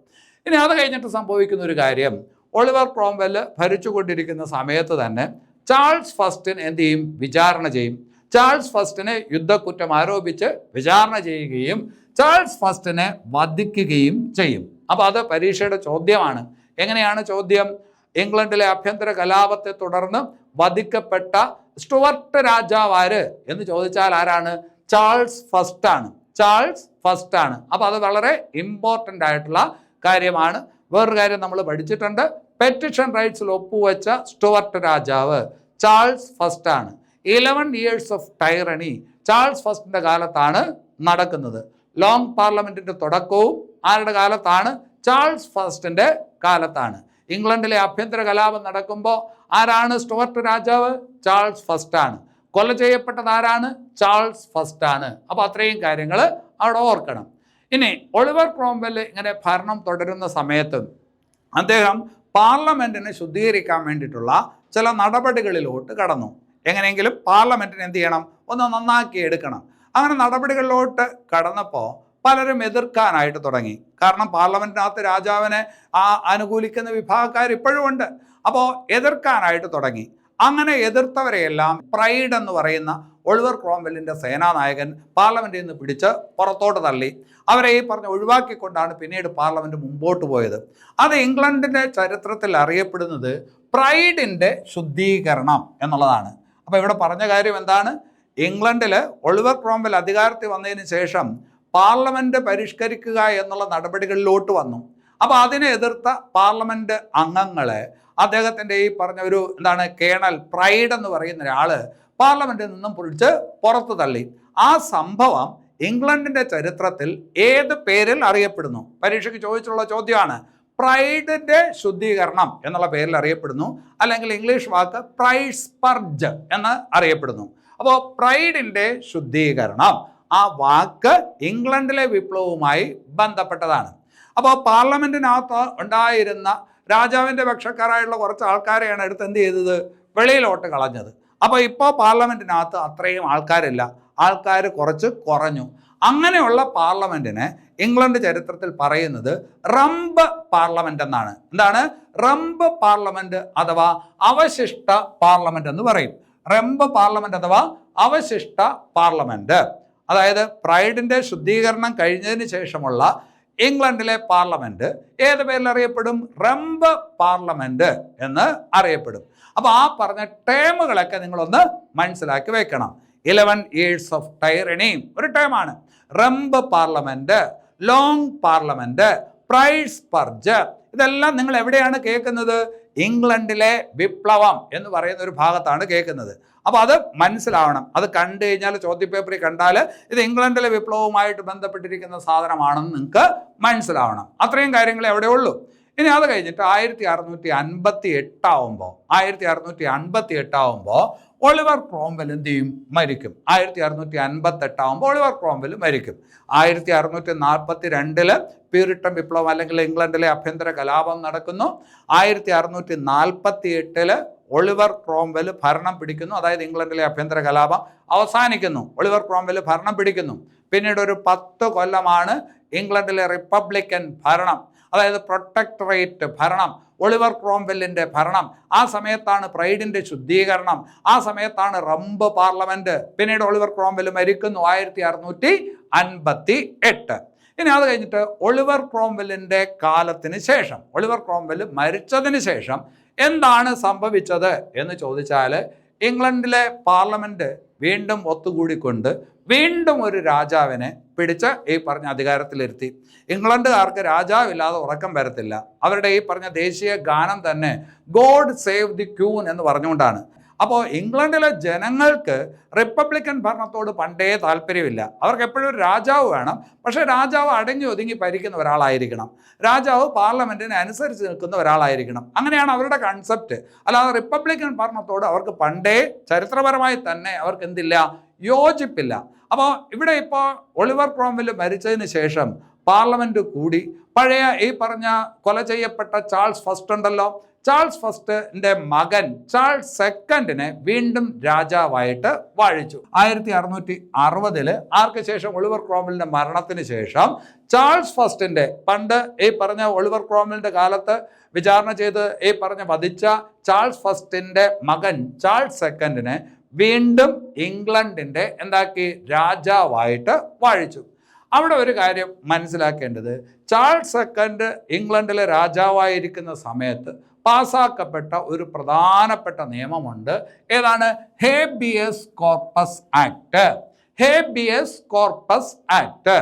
ഇനി അത് കഴിഞ്ഞിട്ട് സംഭവിക്കുന്ന ഒരു കാര്യം, ഒളിവർ ക്രോംവെൽ ഭരിച്ചുകൊണ്ടിരിക്കുന്ന സമയത്ത് തന്നെ ചാൾസ് ഫസ്റ്റിന് എന്ത് ചെയ്യും? വിചാരണ ചെയ്യും. ചാൾസ് ഫസ്റ്റിനെ യുദ്ധക്കുറ്റം ആരോപിച്ച് വിചാരണ ചെയ്യുകയും ചാൾസ് ഫസ്റ്റിനെ വധിക്കുകയും ചെയ്യും. അപ്പോൾ അത് പരീക്ഷയുടെ ചോദ്യമാണ്. എങ്ങനെയാണ് ചോദ്യം? ഇംഗ്ലണ്ടിലെ ആഭ്യന്തര കലാപത്തെ തുടർന്ന് വധിക്കപ്പെട്ട സ്റ്റുവർട്ട് രാജാവ് ആര് എന്ന് ചോദിച്ചാൽ ആരാണ്? ചാൾസ് ഫസ്റ്റ് ആണ്. ചാൾസ് ഫസ്റ്റ് ആണ്. അപ്പോൾ അത് വളരെ ഇമ്പോർട്ടൻ്റ് ആയിട്ടുള്ള കാര്യമാണ്. വേറൊരു കാര്യം നമ്മൾ പഠിച്ചിട്ടുണ്ട്. പെറ്റിഷൻ റൈറ്റ്സിൽ ഒപ്പുവെച്ച സ്റ്റുവർട്ട് രാജാവ് ചാൾസ് ഫസ്റ്റ് ആണ്. 11 years ഓഫ് ടൈറണി ചാൾസ് ഫസ്റ്റിൻ്റെ കാലത്താണ് നടക്കുന്നത്. ലോങ് പാർലമെൻറ്റിൻ്റെ തുടക്കവും ആരുടെ കാലത്താണ്? ചാൾസ് ഫസ്റ്റിൻ്റെ കാലത്താണ്. ഇംഗ്ലണ്ടിലെ ആഭ്യന്തര കലാപം നടക്കുമ്പോൾ ആരാണ് സ്റ്റുവർട്ട് രാജാവ്? ചാൾസ് ഫസ്റ്റ് ആണ്. കൊല ചെയ്യപ്പെട്ടത് ആരാണ്? ചാൾസ് ഫസ്റ്റ് ആണ്. അപ്പോൾ അത്രയും കാര്യങ്ങൾ അവിടെ ഓർക്കണം. ഇനി ഒളിവർ ക്രോംവെൽ ഇങ്ങനെ ഭരണം തുടരുന്ന സമയത്ത് അദ്ദേഹം പാർലമെൻറ്റിനെ ശുദ്ധീകരിക്കാൻ വേണ്ടിയിട്ടുള്ള ചില നടപടികളിലോട്ട് കടന്നു. എങ്ങനെയെങ്കിലും പാർലമെൻറ്റിനെ എന്ത് ചെയ്യണം? ഒന്ന് നന്നാക്കി എടുക്കണം. അങ്ങനെ നടപടികളിലോട്ട് കടന്നപ്പോൾ പലരും എതിർക്കാനായിട്ട് തുടങ്ങി. കാരണം പാർലമെൻറ്റിനകത്ത് രാജാവിനെ അനുകൂലിക്കുന്ന വിഭാഗക്കാർ ഇപ്പോഴും ഉണ്ട്. അപ്പോൾ എതിർക്കാനായിട്ട് തുടങ്ങി. അങ്ങനെ എതിർത്തവരെയെല്ലാം പ്രൈഡ് എന്ന് പറയുന്ന ഒളിവർ ക്രോംവെല്ലിൻ്റെ സേനാനായകൻ പാർലമെൻറ്റിൽ നിന്ന് പിടിച്ച് പുറത്തോട്ട് തള്ളി. അവരെ ഈ പറഞ്ഞ് ഒഴിവാക്കിക്കൊണ്ടാണ് പിന്നീട് പാർലമെൻറ്റ് മുമ്പോട്ട് പോയത്. അത് ഇംഗ്ലണ്ടിൻ്റെ ചരിത്രത്തിൽ അറിയപ്പെടുന്നത് പ്രൈഡിൻ്റെ ശുദ്ധീകരണം എന്നുള്ളതാണ്. അപ്പോൾ ഇവിടെ പറഞ്ഞ കാര്യം എന്താണ്? ഇംഗ്ലണ്ടിൽ ഒളിവർ ക്രോംവെൽ അധികാരത്തിൽ വന്നതിന് ശേഷം പാർലമെൻറ്റ് പരിഷ്കരിക്കുക എന്നുള്ള നടപടികളിലോട്ട് വന്നു. അപ്പോൾ അതിനെ എതിർത്ത പാർലമെൻറ്റ് അംഗങ്ങളെ അദ്ദേഹത്തിൻ്റെ ഈ പറഞ്ഞ ഒരു കേണൽ പ്രൈഡ് എന്ന് പറയുന്ന ഒരാൾ പാർലമെൻറ്റിൽ നിന്നും പിടിച്ച് പുറത്തു തള്ളി. ആ സംഭവം ഇംഗ്ലണ്ടിൻ്റെ ചരിത്രത്തിൽ ഏത് പേരിൽ അറിയപ്പെടുന്നു? പരീക്ഷയ്ക്ക് ചോദിച്ചുള്ള ചോദ്യമാണ്. പ്രൈഡിൻ്റെ ശുദ്ധീകരണം എന്നുള്ള പേരിൽ അറിയപ്പെടുന്നു. അല്ലെങ്കിൽ ഇംഗ്ലീഷ് വാക്ക് പ്രൈഡ് സ്പർജ് എന്ന് അറിയപ്പെടുന്നു. അപ്പോൾ പ്രൈഡിൻ്റെ ശുദ്ധീകരണം ആ വാക്ക് ഇംഗ്ലണ്ടിലെ വിപ്ലവവുമായി ബന്ധപ്പെട്ടതാണ്. അപ്പോൾ പാർലമെൻറ്റിനകത്ത് ഉണ്ടായിരുന്ന രാജാവിൻ്റെ പക്ഷക്കാരായുള്ള കുറച്ച് ആൾക്കാരെയാണ് എടുത്ത് എന്ത് ചെയ്തത്? വെളിയിലോട്ട് കളഞ്ഞത്. അപ്പോൾ ഇപ്പോൾ പാർലമെൻറ്റിനകത്ത് അത്രയും ആൾക്കാരില്ല, ആൾക്കാർ കുറച്ച് കുറഞ്ഞു. അങ്ങനെയുള്ള പാർലമെൻറ്റിനെ ഇംഗ്ലണ്ട് ചരിത്രത്തിൽ പറയുന്നത് റംബ് പാർലമെൻറ്റ് എന്നാണ്. എന്താണ്? റംബ് പാർലമെൻറ്റ് അഥവാ അവശിഷ്ട പാർലമെൻറ്റ് എന്ന് പറയും. റംബ് പാർലമെൻറ്റ് അഥവാ അവശിഷ്ട പാർലമെൻറ്റ്. അതായത് പ്രൈഡിൻ്റെ ശുദ്ധീകരണം കഴിഞ്ഞതിന് ശേഷമുള്ള ഇംഗ്ലണ്ടിലെ പാർലമെൻറ്റ് ഏത് പേരിൽ അറിയപ്പെടും? റംബ് പാർലമെൻറ്റ് എന്ന് അറിയപ്പെടും. അപ്പോൾ ആ പറഞ്ഞ ടേമുകളൊക്കെ നിങ്ങളൊന്ന് മനസ്സിലാക്കി വെക്കണം. 11 years ഓഫ് ടൈറണി ഒരു ടേമാണ്. Rump Parliament, Long Parliament, Pride's Purge, ഇതെല്ലാം നിങ്ങൾ എവിടെയാണ് കേൾക്കുന്നത്? ഇംഗ്ലണ്ടിലെ വിപ്ലവം എന്ന് പറയുന്ന ഒരു ഭാഗത്താണ് കേൾക്കുന്നത്. അപ്പോൾ അത് മനസ്സിലാവണം. അത് കണ്ടു കഴിഞ്ഞാൽ ചോദ്യപേപ്പറിൽ കണ്ടാൽ ഇത് ഇംഗ്ലണ്ടിലെ വിപ്ലവവുമായിട്ട് ബന്ധപ്പെട്ടിരിക്കുന്ന സാധനമാണെന്ന് നിങ്ങൾക്ക് മനസ്സിലാവണം. അത്രയും കാര്യങ്ങളെ അവിടെ ഉള്ളൂ. ഇനി അത് കഴിഞ്ഞിട്ട് 1658 ഒളിവർ ക്രോംവെൽ എന്ത് ചെയ്യും? മരിക്കും. 1658 ഒളിവർ ക്രോംവെൽ മരിക്കും. 1642 പ്യൂരിട്ടൻ വിപ്ലവം അല്ലെങ്കിൽ ഇംഗ്ലണ്ടിലെ അഭ്യന്തര കലാപം നടക്കുന്നു. 1648 ഒളിവർ ക്രോംവെൽ ഭരണം പിടിക്കുന്നു. അതായത് ഇംഗ്ലണ്ടിലെ അഭ്യന്തര കലാപം അവസാനിക്കുന്നു. ഒളിവർ ക്രോംവെൽ ഭരണം പിടിക്കുന്നു. പിന്നീട് ഒരു 10 കൊല്ലമാണ് ഇംഗ്ലണ്ടിലെ റിപ്പബ്ലിക്കൻ ഭരണം, അതായത് പ്രൊട്ടക്ടറേറ്റ് ഭരണം, ഒളിവർ ക്രോംവെല്ലിൻ്റെ ഭരണം. ആ സമയത്താണ് പ്രൈഡിൻ്റെ ശുദ്ധീകരണം, ആ സമയത്താണ് റംബ് പാർലമെൻറ്റ്. പിന്നീട് ഒളിവർ ക്രോംവെൽ മരിക്കുന്നു 1658. ഇനി അത് കഴിഞ്ഞിട്ട് ഒളിവർ ക്രോംവെല്ലിൻ്റെ കാലത്തിന് ശേഷം, ഒളിവർ ക്രോംവെൽ മരിച്ചതിന് ശേഷം എന്താണ് സംഭവിച്ചത് എന്ന് ചോദിച്ചാൽ, ഇംഗ്ലണ്ടിലെ പാർലമെൻറ്റ് വീണ്ടും ഒത്തുകൂടിക്കൊണ്ട് വീണ്ടും ഒരു രാജാവിനെ പിടിച്ച് ഈ പറഞ്ഞ അധികാരത്തിലിരുത്തി. ഇംഗ്ലണ്ടുകാർക്ക് രാജാവില്ലാതെ ഉറക്കം വരത്തില്ല. അവരുടെ ഈ പറഞ്ഞ ദേശീയ ഗാനം തന്നെ ഗോഡ് സേവ് ദി ക്യൂൻ എന്ന് പറഞ്ഞുകൊണ്ടാണ്. അപ്പോൾ ഇംഗ്ലണ്ടിലെ ജനങ്ങൾക്ക് റിപ്പബ്ലിക്കൻ ഭരണത്തോട് പണ്ടേ താല്പര്യമില്ല. അവർക്ക് എപ്പോഴും ഒരു രാജാവ് വേണം. പക്ഷേ രാജാവ് അടങ്ങി ഒതുങ്ങി ഭരിക്കുന്ന ഒരാളായിരിക്കണം. രാജാവ് പാർലമെൻറ്റിനെ അനുസരിച്ച് നിൽക്കുന്ന ഒരാളായിരിക്കണം. അങ്ങനെയാണ് അവരുടെ കൺസെപ്റ്റ്. അല്ലാതെ റിപ്പബ്ലിക്കൻ ഭരണത്തോട് അവർക്ക് പണ്ടേ ചരിത്രപരമായി തന്നെ അവർക്ക് എന്തില്ല, യോജിപ്പില്ല. അപ്പോൾ ഇവിടെ ഇപ്പോൾ ഒളിവർ ക്രോംവെൽ മരിച്ചതിന് ശേഷം പാർലമെൻറ്റ് കൂടി പഴയ ഈ പറഞ്ഞ കൊല ചെയ്യപ്പെട്ട ചാൾസ് ഫസ്റ്റ് ഉണ്ടല്ലോ, ചാൾസ് ഫസ്റ്റിൻ്റെ മകൻ ചാൾസ് സെക്കൻഡിനെ വീണ്ടും രാജാവായിട്ട് വാഴിച്ചു. 1660 ആർക്ക് ശേഷം? ഒളിവർ ക്രോംവെലിൻ്റെ മരണത്തിന് ശേഷം ചാൾസ് ഫസ്റ്റിൻ്റെ, പണ്ട് ഈ പറഞ്ഞ ഒളിവർ ക്രോംവെലിൻ്റെ കാലത്ത് വിചാരണ ചെയ്ത് ഈ പറഞ്ഞ വധിച്ച ചാൾസ് ഫസ്റ്റിൻ്റെ മകൻ ചാൾസ് സെക്കൻഡിനെ വീണ്ടും ഇംഗ്ലണ്ടിൻ്റെ എന്താക്കി? രാജാവായിട്ട് വാഴിച്ചു. അവിടെ ഒരു കാര്യം മനസ്സിലാക്കേണ്ടത്, ചാൾസ് സെക്കൻഡ് ഇംഗ്ലണ്ടിലെ രാജാവായിരിക്കുന്ന സമയത്ത് പാസ്സാക്കപ്പെട്ട ഒരു പ്രധാനപ്പെട്ട നിയമമുണ്ട്. ഏതാണ്? Habeas corpus act. Habeas corpus act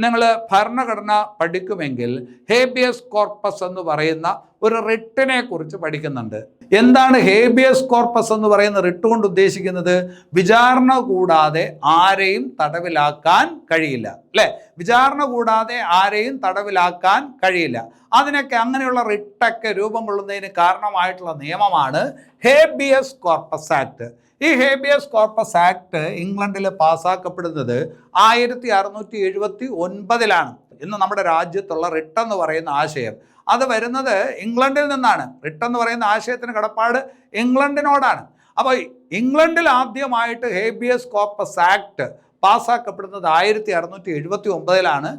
നിങ്ങൾ ഭരണഘടന പഠിക്കുമെങ്കിൽ ഹേബിയസ് കോർപ്പസ് എന്ന് പറയുന്ന ഒരു റിട്ടിനെ കുറിച്ച് പഠിക്കുന്നുണ്ട്. എന്താണ് ഹേബിയസ് കോർപ്പസ് എന്ന് പറയുന്ന റിട്ട് കൊണ്ട് ഉദ്ദേശിക്കുന്നത്? വിചാരണ കൂടാതെ ആരെയും തടവിലാക്കാൻ കഴിയില്ല, അല്ലേ? വിചാരണ കൂടാതെ ആരെയും തടവിലാക്കാൻ കഴിയില്ല. അതിനൊക്കെ അങ്ങനെയുള്ള റിട്ടൊക്കെ രൂപം കൊള്ളുന്നതിന് കാരണമായിട്ടുള്ള നിയമമാണ് ഹേബിയസ് കോർപ്പസ് ആക്ട്. ഈ ഹേബിയസ് കോർപ്പസ് ആക്ട് ഇംഗ്ലണ്ടിൽ പാസ്സാക്കപ്പെടുന്നത് 1679 ഇന്ന് നമ്മുടെ രാജ്യത്തുള്ള റിട്ട് എന്ന് പറയുന്ന ആശയം അത് വരുന്നത് ഇംഗ്ലണ്ടിൽ നിന്നാണ്. റിട്ട് എന്ന് പറയുന്ന ആശയത്തിന് കടപ്പാട് ഇംഗ്ലണ്ടിനോടാണ്. അപ്പോൾ ഇംഗ്ലണ്ടിൽ ആദ്യമായിട്ട് ഹേബിയസ് കോർപ്പസ് ആക്ട് പാസ്സാക്കപ്പെടുന്നത് 1679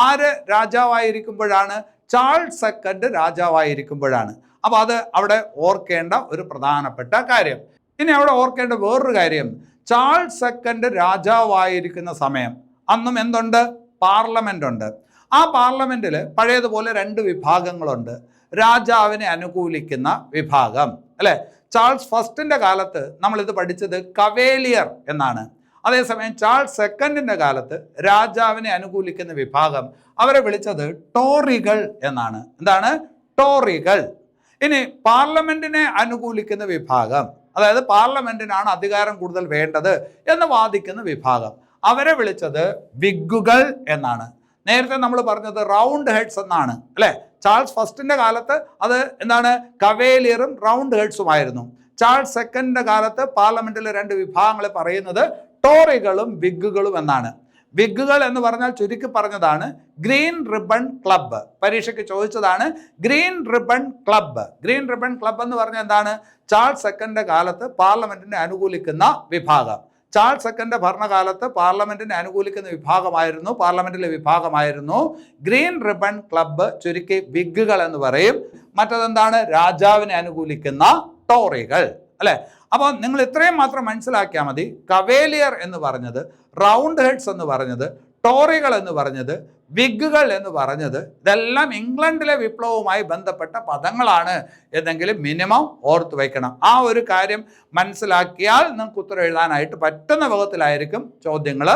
ആര് രാജാവായിരിക്കുമ്പോഴാണ്? Charles second രാജാവായിരിക്കുമ്പോഴാണ്. അപ്പോൾ അത് അവിടെ ഓർക്കേണ്ട ഒരു പ്രധാനപ്പെട്ട കാര്യം. ഇനി അവിടെ ഓർക്കേണ്ട വേറൊരു കാര്യം, ചാൾസ് സെക്കൻഡ് രാജാവായിരിക്കുന്ന സമയം അന്നും എന്തുണ്ട്? പാർലമെൻ്റ് ഉണ്ട്. ആ പാർലമെൻറ്റിൽ പഴയതുപോലെ 2 വിഭാഗങ്ങളുണ്ട്. രാജാവിനെ അനുകൂലിക്കുന്ന വിഭാഗം, അല്ലേ? ചാൾസ് ഫസ്റ്റിൻ്റെ കാലത്ത് നമ്മളിത് പഠിച്ചത് കവേലിയർ എന്നാണ്. അതേസമയം ചാൾസ് സെക്കൻഡിൻ്റെ കാലത്ത് രാജാവിനെ അനുകൂലിക്കുന്ന വിഭാഗം അവരെ വിളിച്ചത് ടോറികൾ എന്നാണ്. എന്താണ്? ടോറികൾ. ഇനി പാർലമെൻറ്റിനെ അനുകൂലിക്കുന്ന വിഭാഗം, അതായത് പാർലമെൻറ്റിനാണ് അധികാരം കൂടുതൽ വേണ്ടത് എന്ന് വാദിക്കുന്ന വിഭാഗം, അവരെ വിളിച്ചത് വിഗുകൾ എന്നാണ്. നേരത്തെ നമ്മൾ പറഞ്ഞത് റൗണ്ട് ഹെഡ്സ് എന്നാണ്, അല്ലേ? ചാൾസ് ഫസ്റ്റിൻ്റെ കാലത്ത് അത് എന്താണ്? കവേലിയറും റൗണ്ട് ഹെഡ്സുമായിരുന്നു. ചാൾസ് സെക്കൻഡിൻ്റെ കാലത്ത് പാർലമെൻറ്റിലെ 2 വിഭാഗങ്ങൾ പറയുന്നത് ടോറികളും വിഗുകളും എന്നാണ്. വിഗുകൾ എന്ന് പറഞ്ഞാൽ ചുരുക്കി പറഞ്ഞതാണ് ഗ്രീൻ റിബൺ ക്ലബ്ബ്. പരീക്ഷയ്ക്ക് ചോദിച്ചതാണ് green ribbon club. Green ribbon club എന്ന് പറഞ്ഞാൽ എന്താണ്? ചാൾസ് സെക്കൻഡിൻ്റെ കാലത്ത് പാർലമെൻറ്റിനെ അനുകൂലിക്കുന്ന വിഭാഗം. ചാൾസ് സെക്കൻഡ് ഭരണകാലത്ത് പാർലമെൻറ്റിനെ അനുകൂലിക്കുന്ന പാർലമെൻറ്റിലെ വിഭാഗമായിരുന്നു ഗ്രീൻ റിബൺ ക്ലബ്ബ്, ചുരുക്കി വിഗുകൾ എന്ന് പറയും. മറ്റതെന്താണ്? രാജാവിനെ അനുകൂലിക്കുന്ന ടോറികൾ, അല്ലേ? അപ്പോൾ നിങ്ങൾ ഇത്രയും മാത്രം മനസ്സിലാക്കിയാൽ മതി. കവേലിയർ എന്ന് പറഞ്ഞത്, റൗണ്ട് ഹെഡ്സ് എന്ന് പറഞ്ഞത്, ടോറികൾ എന്ന് പറഞ്ഞത്, വിഗുകൾ എന്ന് പറഞ്ഞത്, ഇതെല്ലാം ഇംഗ്ലണ്ടിലെ വിപ്ലവവുമായി ബന്ധപ്പെട്ട പദങ്ങളാണ് എന്നെങ്കിലും മിനിമം ഓർത്തു വയ്ക്കണം. ആ ഒരു കാര്യം മനസ്സിലാക്കിയാൽ നിങ്ങൾക്ക് ഉത്തരം എഴുതാനായിട്ട് പറ്റുന്ന വിധത്തിലായിരിക്കും ചോദ്യങ്ങൾ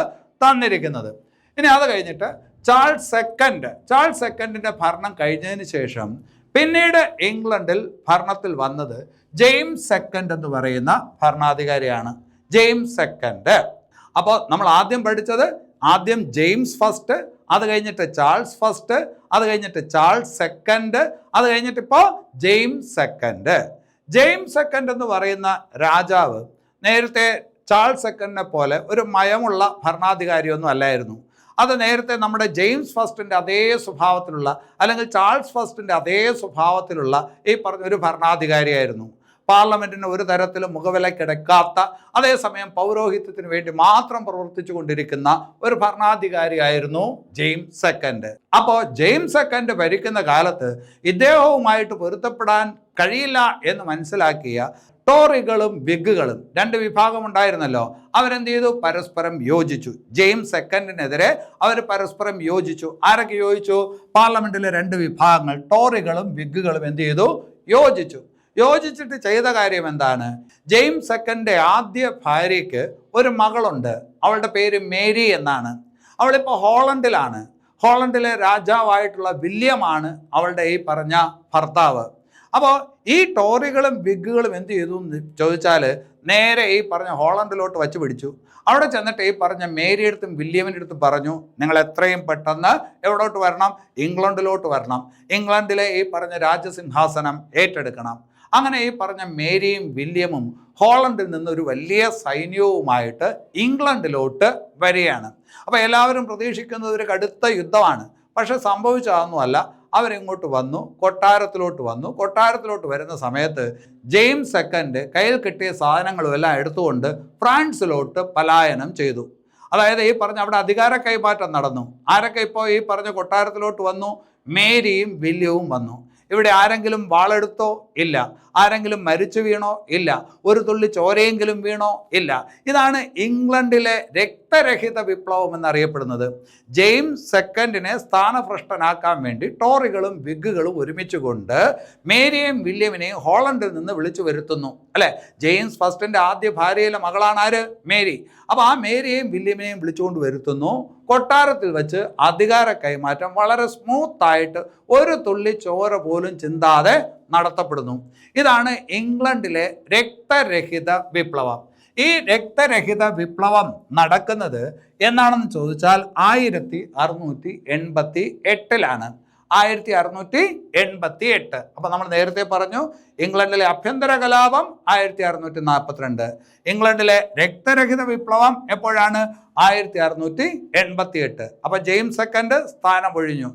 തന്നിരിക്കുന്നത്. ഇനി അത് കഴിഞ്ഞിട്ട് ചാൾസ് സെക്കൻഡിൻ്റെ ഭരണം കഴിഞ്ഞതിന് ശേഷം പിന്നീട് ഇംഗ്ലണ്ടിൽ ഭരണത്തിൽ വന്നത് ജെയിംസ് സെക്കൻഡ് എന്ന് പറയുന്ന ഭരണാധികാരിയാണ്. James second. അപ്പോൾ നമ്മൾ ആദ്യം പഠിച്ചത് ജെയിംസ് ഫസ്റ്റ്, അത് കഴിഞ്ഞിട്ട് ചാൾസ് ഫസ്റ്റ്, അത് കഴിഞ്ഞിട്ട് ചാൾസ് സെക്കൻഡ്, അത് കഴിഞ്ഞിട്ട് ഇപ്പോൾ ജെയിംസ് സെക്കൻഡ്. ജെയിംസ് സെക്കൻഡ് എന്ന് പറയുന്ന രാജാവ് നേരത്തെ ചാൾസ് സെക്കൻഡിനെ പോലെ ഒരു മയമുള്ള ഭരണാധികാരിയൊന്നും അല്ലായിരുന്നു. അത് നേരത്തെ നമ്മുടെ ജെയിംസ് ഫസ്റ്റിൻ്റെ അതേ സ്വഭാവത്തിലുള്ള, അല്ലെങ്കിൽ ചാൾസ് ഫസ്റ്റിൻ്റെ അതേ സ്വഭാവത്തിലുള്ള ഈ പറഞ്ഞൊരു ഭരണാധികാരിയായിരുന്നു. പാർലമെൻറ്റിന് ഒരു തരത്തിലും മുഖവിലക്കെടുക്കാത്ത, അതേസമയം പൗരോഹിത്യത്തിന് വേണ്ടി മാത്രം പ്രവർത്തിച്ചു കൊണ്ടിരിക്കുന്ന ഒരു ഭരണാധികാരിയായിരുന്നു ജെയിംസ് സെക്കൻഡ്. അപ്പോൾ ജെയിംസ് സെക്കൻഡ് ഭരിക്കുന്ന കാലത്ത് ഇദ്ദേഹവുമായിട്ട് പൊരുത്തപ്പെടാൻ കഴിയില്ല എന്ന് മനസ്സിലാക്കിയ ടോറികളും വിഗുകളും രണ്ട് വിഭാഗമുണ്ടായിരുന്നല്ലോ. അവരെന്ത് ചെയ്തു? പരസ്പരം യോജിച്ചു. ജെയിംസ് സെക്കൻഡിനെതിരെ അവർ പരസ്പരം യോജിച്ചു. ആരൊക്കെ യോജിച്ചു? പാർലമെന്റിലെ രണ്ട് വിഭാഗങ്ങൾ, ടോറികളും വിഗുകളും എന്ത് ചെയ്തു? യോജിച്ചിട്ട് ചെയ്ത കാര്യം എന്താണ്? ജെയിംസ് സെക്കൻഡിന്റെ ആദ്യ ഭാര്യയ്ക്ക് ഒരു മകളുണ്ട്. അവളുടെ പേര് മേരി എന്നാണ്. അവളിപ്പോൾ ഹോളണ്ടിലാണ്. ഹോളണ്ടിലെ രാജാവായിട്ടുള്ള വില്യമാണ് അവളുടെ ഈ പറഞ്ഞ ഭർത്താവ്. അപ്പോൾ ഈ ടോറികളും വിഗുകളും എന്ത് ചെയ്തു എന്ന് ചോദിച്ചാൽ നേരെ ഈ പറഞ്ഞ ഹോളണ്ടിലോട്ട് വച്ച് പിടിച്ചു. അവിടെ ചെന്നിട്ട് ഈ പറഞ്ഞ മേരിയുടെ അടുത്തും വില്യമിൻ്റെ അടുത്തും പറഞ്ഞു, നിങ്ങൾ എത്രയും പെട്ടെന്ന് എവിടോട്ട് വരണം? ഇംഗ്ലണ്ടിലോട്ട് വരണം. ഇംഗ്ലണ്ടിലെ ഈ പറഞ്ഞ രാജസിംഹാസനം ഏറ്റെടുക്കണം. അങ്ങനെ ഈ പറഞ്ഞ മേരിയും വില്യമും ഹോളണ്ടിൽ നിന്ന് ഒരു വലിയ സൈന്യവുമായിട്ട് ഇംഗ്ലണ്ടിലോട്ട് വരികയാണ്. അപ്പോൾ എല്ലാവരും പ്രതീക്ഷിക്കുന്നത് ഒരു കടുത്ത യുദ്ധമാണ്. പക്ഷെ സംഭവിച്ചതൊന്നുമല്ല. അവരിങ്ങോട്ട് വന്നു, കൊട്ടാരത്തിലോട്ട് വരുന്ന സമയത്ത് ജെയിംസ് സെക്കൻഡ് കയ്യിൽ കിട്ടിയ സാധനങ്ങളും എല്ലാം എടുത്തുകൊണ്ട് ഫ്രാൻസിലോട്ട് പലായനം ചെയ്തു. അതായത് ഈ പറഞ്ഞ അവിടെ അധികാര കൈമാറ്റം നടന്നു. ആരൊക്കെ ഇപ്പോൾ ഈ പറഞ്ഞ കൊട്ടാരത്തിലോട്ട് വന്നു? മേരിയും വില്യവും വന്നു. ഇവിടെ ആരെങ്കിലും വാളെടുത്തോ? ഇല്ല. ആരെങ്കിലും മരിച്ചു വീണോ? ഇല്ല. ഒരു തുള്ളി ചോരയെങ്കിലും വീണോ? ഇല്ല. ഇതാണ് ഇംഗ്ലണ്ടിലെ രക്തരഹിത വിപ്ലവം എന്നറിയപ്പെടുന്നത്. ജെയിംസ് സെക്കൻഡിനെ സ്ഥാനഭ്രഷ്ടനാക്കാൻ വേണ്ടി ടോറികളും വിഗുകളും ഒരുമിച്ചുകൊണ്ട് മേരിയെയും വില്യമിനെയും ഹോളണ്ടിൽ നിന്ന് വിളിച്ചു വരുത്തുന്നു. അല്ലെ, ജെയിംസ് ഫസ്റ്റിന്റെ ആദ്യ ഭാര്യയിലെ മകളാണ് ആര്? മേരി. അപ്പോൾ ആ മേരിയെയും വില്യമിനെയും വിളിച്ചുകൊണ്ട് വരുത്തുന്നു. കൊട്ടാരത്തിൽ വെച്ച് അധികാര കൈമാറ്റം വളരെ സ്മൂത്തായിട്ട് ഒരു തുള്ളി ചോര പോലും ചിന്താതെ നടത്തപ്പെടുന്നു. ഇതാണ് ഇംഗ്ലണ്ടിലെ രക്തരഹിത വിപ്ലവം. ഈ രക്തരഹിത വിപ്ലവം നടക്കുന്നത് എന്നാണെന്ന് ചോദിച്ചാൽ 1688-ലാണ്. 1688. അപ്പം നമ്മൾ നേരത്തെ പറഞ്ഞു ഇംഗ്ലണ്ടിലെ ആഭ്യന്തര കലാപം 1642. ഇംഗ്ലണ്ടിലെ രക്തരഹിത വിപ്ലവം എപ്പോഴാണ്? 1688. അപ്പം ജെയിംസ് സെക്കൻഡ് സ്ഥാനം ഒഴിഞ്ഞു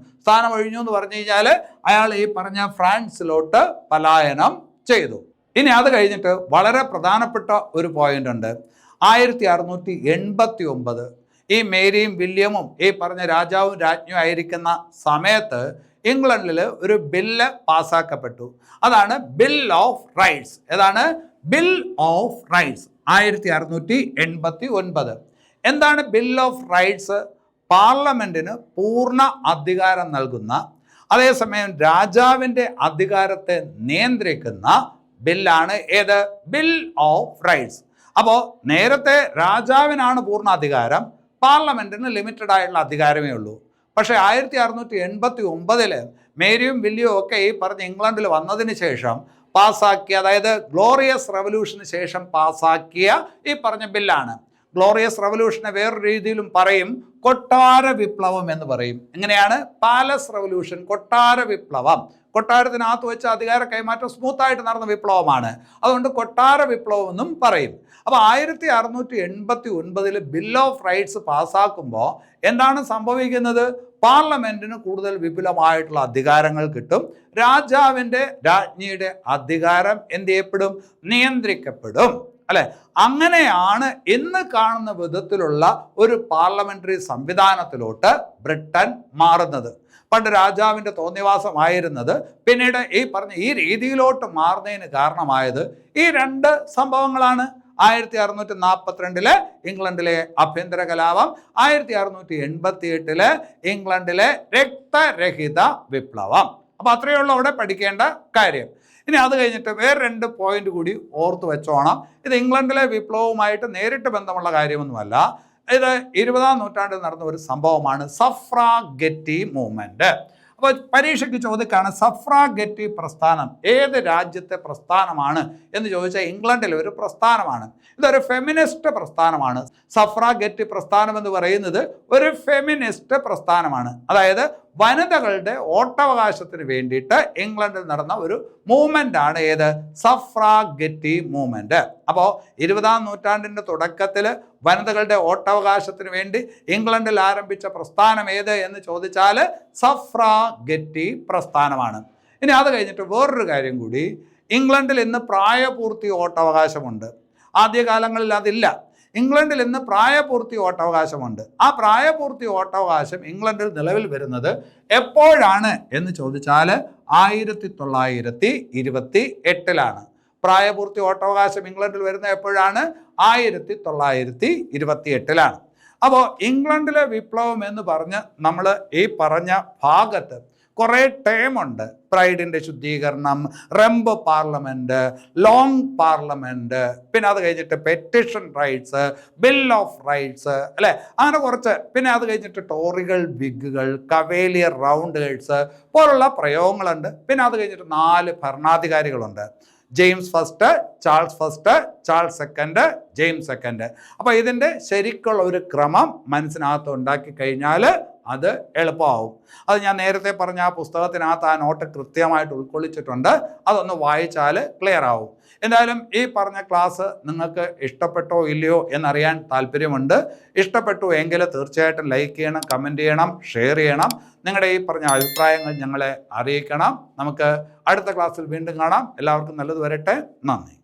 എന്ന് പറഞ്ഞു കഴിഞ്ഞാൽ അയാൾ ഈ പറഞ്ഞ ഫ്രാൻസിലോട്ട് പലായനം ചെയ്തു. ഇനി അത് കഴിഞ്ഞിട്ട് വളരെ പ്രധാനപ്പെട്ട ഒരു പോയിന്റ് ഉണ്ട്. 1689 ഈ മേരിയും വില്യമും ഈ പറഞ്ഞ രാജാവും രാജ്ഞിയും ആയിരിക്കുന്ന സമയത്ത് ഇംഗ്ലണ്ടിൽ ഒരു ബില്ല് പാസ്സാക്കപ്പെട്ടു. അതാണ് ബിൽ ഓഫ് റൈറ്റ്സ്. ഏതാണ്? Bill of rights. 1689. എന്താണ് ബിൽ ഓഫ് റൈറ്റ്സ്? പാർലമെന്റിന് പൂർണ്ണ അധികാരം നൽകുന്ന, അതേസമയം രാജാവിൻ്റെ അധികാരത്തെ നിയന്ത്രിക്കുന്ന ബില്ലാണ് ഏത്? Bill of rights. അപ്പോൾ നേരത്തെ രാജാവിനാണ് പൂർണ്ണ അധികാരം, പാർലമെന്റിന് ലിമിറ്റഡ് ആയിട്ടുള്ള അധികാരമേ ഉള്ളൂ. പക്ഷേ 1689 മേരിയും വില്യവും ഒക്കെ ഈ പറഞ്ഞ ഇംഗ്ലണ്ടിൽ വന്നതിന് ശേഷം പാസ്സാക്കിയ, അതായത് ഗ്ലോറിയസ് റവല്യൂഷന് ശേഷം പാസ്സാക്കിയ ഈ പറഞ്ഞ ബില്ലാണ്. ഗ്ലോറിയസ് റവല്യൂഷനെ വേറൊരു രീതിയിലും പറയും, കൊട്ടാര വിപ്ലവം എന്ന് പറയും. എങ്ങനെയാണ്? പാലസ് റവല്യൂഷൻ, കൊട്ടാര വിപ്ലവം. കൊട്ടാരത്തിനകത്ത് വെച്ച് അധികാര കൈമാറ്റം സ്മൂത്തായിട്ട് നടന്ന വിപ്ലവമാണ്. അതുകൊണ്ട് കൊട്ടാര വിപ്ലവം എന്നും പറയും. അപ്പോൾ 1689 ബിൽ ഓഫ് റൈറ്റ്സ് പാസ്സാക്കുമ്പോൾ എന്താണ് സംഭവിക്കുന്നത്? പാർലമെന്റിന് കൂടുതൽ വിപുലമായിട്ടുള്ള അധികാരങ്ങൾ കിട്ടും. രാജാവിൻ്റെ രാജ്ഞിയുടെ അധികാരം എന്ത് ചെയ്യപ്പെടും? നിയന്ത്രിക്കപ്പെടും. അല്ലെ, അങ്ങനെയാണ് ഇന്ന് കാണുന്ന വിധത്തിലുള്ള ഒരു പാർലമെന്ററി സംവിധാനത്തിലോട്ട് ബ്രിട്ടൻ മാറുന്നത്. പണ്ട് രാജാവിൻ്റെ തോന്നിവാസമായിരുന്നത് പിന്നീട് ഈ പറഞ്ഞ ഈ രീതിയിലോട്ട് മാറുന്നതിന് കാരണമായത് ഈ രണ്ട് സംഭവങ്ങളാണ്. 1642 ഇംഗ്ലണ്ടിലെ ആഭ്യന്തര കലാപം, 1688 ഇംഗ്ലണ്ടിലെ രക്തരഹിത വിപ്ലവം. അപ്പോൾ അത്രയേ ഉള്ളൂ അവിടെ പഠിക്കേണ്ട കാര്യം. ഇനി അത് കഴിഞ്ഞിട്ട് വേറെ 2 പോയിന്റ് കൂടി ഓർത്ത് വെച്ചോണം. ഇത് ഇംഗ്ലണ്ടിലെ വിപ്ലവവുമായിട്ട് നേരിട്ട് ബന്ധമുള്ള കാര്യമൊന്നുമല്ല. ഇത് 20-ാം നൂറ്റാണ്ടിൽ നടന്ന ഒരു സംഭവമാണ് സഫ്രാഗെറ്റി മൂവ്മെന്റ്. അപ്പോൾ പരീക്ഷയ്ക്ക് ചോദിക്കാണ് സഫ്രാഗെറ്റി പ്രസ്ഥാനം ഏത് രാജ്യത്തെ പ്രസ്ഥാനമാണ് എന്ന് ചോദിച്ചാൽ ഇംഗ്ലണ്ടിലെ ഒരു പ്രസ്ഥാനമാണ്. ഇതൊരു ഫെമിനിസ്റ്റ് പ്രസ്ഥാനമാണ്. സഫ്രാഗെറ്റി പ്രസ്ഥാനം എന്ന് പറയുന്നത് ഒരു ഫെമിനിസ്റ്റ് പ്രസ്ഥാനമാണ്. അതായത് വനിതകളുടെ വോട്ടവകാശത്തിന് വേണ്ടിയിട്ട് ഇംഗ്ലണ്ടിൽ നടന്ന ഒരു മൂവ്മെൻ്റ് ആണ് ഏത്? സഫ്രാഗെറ്റി മൂവ്മെൻറ്റ്. അപ്പോൾ 20-ാം നൂറ്റാണ്ടിൻ്റെ തുടക്കത്തിൽ വനിതകളുടെ വോട്ടവകാശത്തിന് വേണ്ടി ഇംഗ്ലണ്ടിൽ ആരംഭിച്ച പ്രസ്ഥാനം ഏത് എന്ന് ചോദിച്ചാൽ സഫ്രാഗെറ്റി പ്രസ്ഥാനമാണ്. ഇനി അത് കഴിഞ്ഞിട്ട് വേറൊരു കാര്യം കൂടി, ഇംഗ്ലണ്ടിൽ ഇന്ന് പ്രായപൂർത്തി വോട്ടവകാശമുണ്ട്. ആദ്യകാലങ്ങളിൽ അതില്ല. ഇംഗ്ലണ്ടിൽ ഇന്ന് പ്രായപൂർത്തി വോട്ടവകാശമുണ്ട്. ആ പ്രായപൂർത്തി വോട്ടവകാശം ഇംഗ്ലണ്ടിൽ നിലവിൽ വരുന്നത് എപ്പോഴാണ് എന്ന് ചോദിച്ചാൽ 1928 പ്രായപൂർത്തി വോട്ടവകാശം ഇംഗ്ലണ്ടിൽ വരുന്നത് എപ്പോഴാണ്? 1928. അപ്പോൾ ഇംഗ്ലണ്ടിലെ വിപ്ലവം എന്ന് പറഞ്ഞ് നമ്മൾ ഈ പറഞ്ഞ ഭാഗത്ത് കുറേ ടേമുണ്ട്. പ്രൈഡിൻ്റെ ശുദ്ധീകരണം, റെംബ് പാർലമെൻറ്റ്, ലോങ് പാർലമെൻറ്റ്, പിന്നെ അത് കഴിഞ്ഞിട്ട് petition rights, bill of rights, അല്ലേ, അങ്ങനെ കുറച്ച്. പിന്നെ അത് കഴിഞ്ഞിട്ട് ടോറികൾ, വിഗുകൾ, കവേലിയർ റൗണ്ടേഴ്സ് പോലുള്ള പ്രയോഗങ്ങളുണ്ട്. പിന്നെ അത് കഴിഞ്ഞിട്ട് 4 ഭരണാധികാരികളുണ്ട്. James first, Charles first, Charles second, James second. അപ്പോൾ ഇതിൻ്റെ ശരിക്കുള്ള ഒരു ക്രമം മനസ്സിനകത്ത് ഉണ്ടാക്കി കഴിഞ്ഞാൽ അത് എളുപ്പമാവും. അത് ഞാൻ നേരത്തെ പറഞ്ഞ ആ പുസ്തകത്തിനകത്ത് ആ നോട്ട് കൃത്യമായിട്ട് ഉൾക്കൊള്ളിച്ചിട്ടുണ്ട്. അതൊന്ന് വായിച്ചാൽ ക്ലിയർ ആവും. എന്തായാലും ഈ പറഞ്ഞ ക്ലാസ് നിങ്ങൾക്ക് ഇഷ്ടപ്പെട്ടോ ഇല്ലയോ എന്നറിയാൻ താല്പര്യമുണ്ട്. ഇഷ്ടപ്പെട്ടു എങ്കിൽ തീർച്ചയായിട്ടും ലൈക്ക് ചെയ്യണം, കമൻറ്റ് ചെയ്യണം, ഷെയർ ചെയ്യണം. നിങ്ങളുടെ ഈ പറഞ്ഞ അഭിപ്രായങ്ങൾ ഞങ്ങളെ അറിയിക്കണം. നമുക്ക് അടുത്ത ക്ലാസ്സിൽ വീണ്ടും കാണാം. എല്ലാവർക്കും നല്ലത് വരട്ടെ. നന്ദി.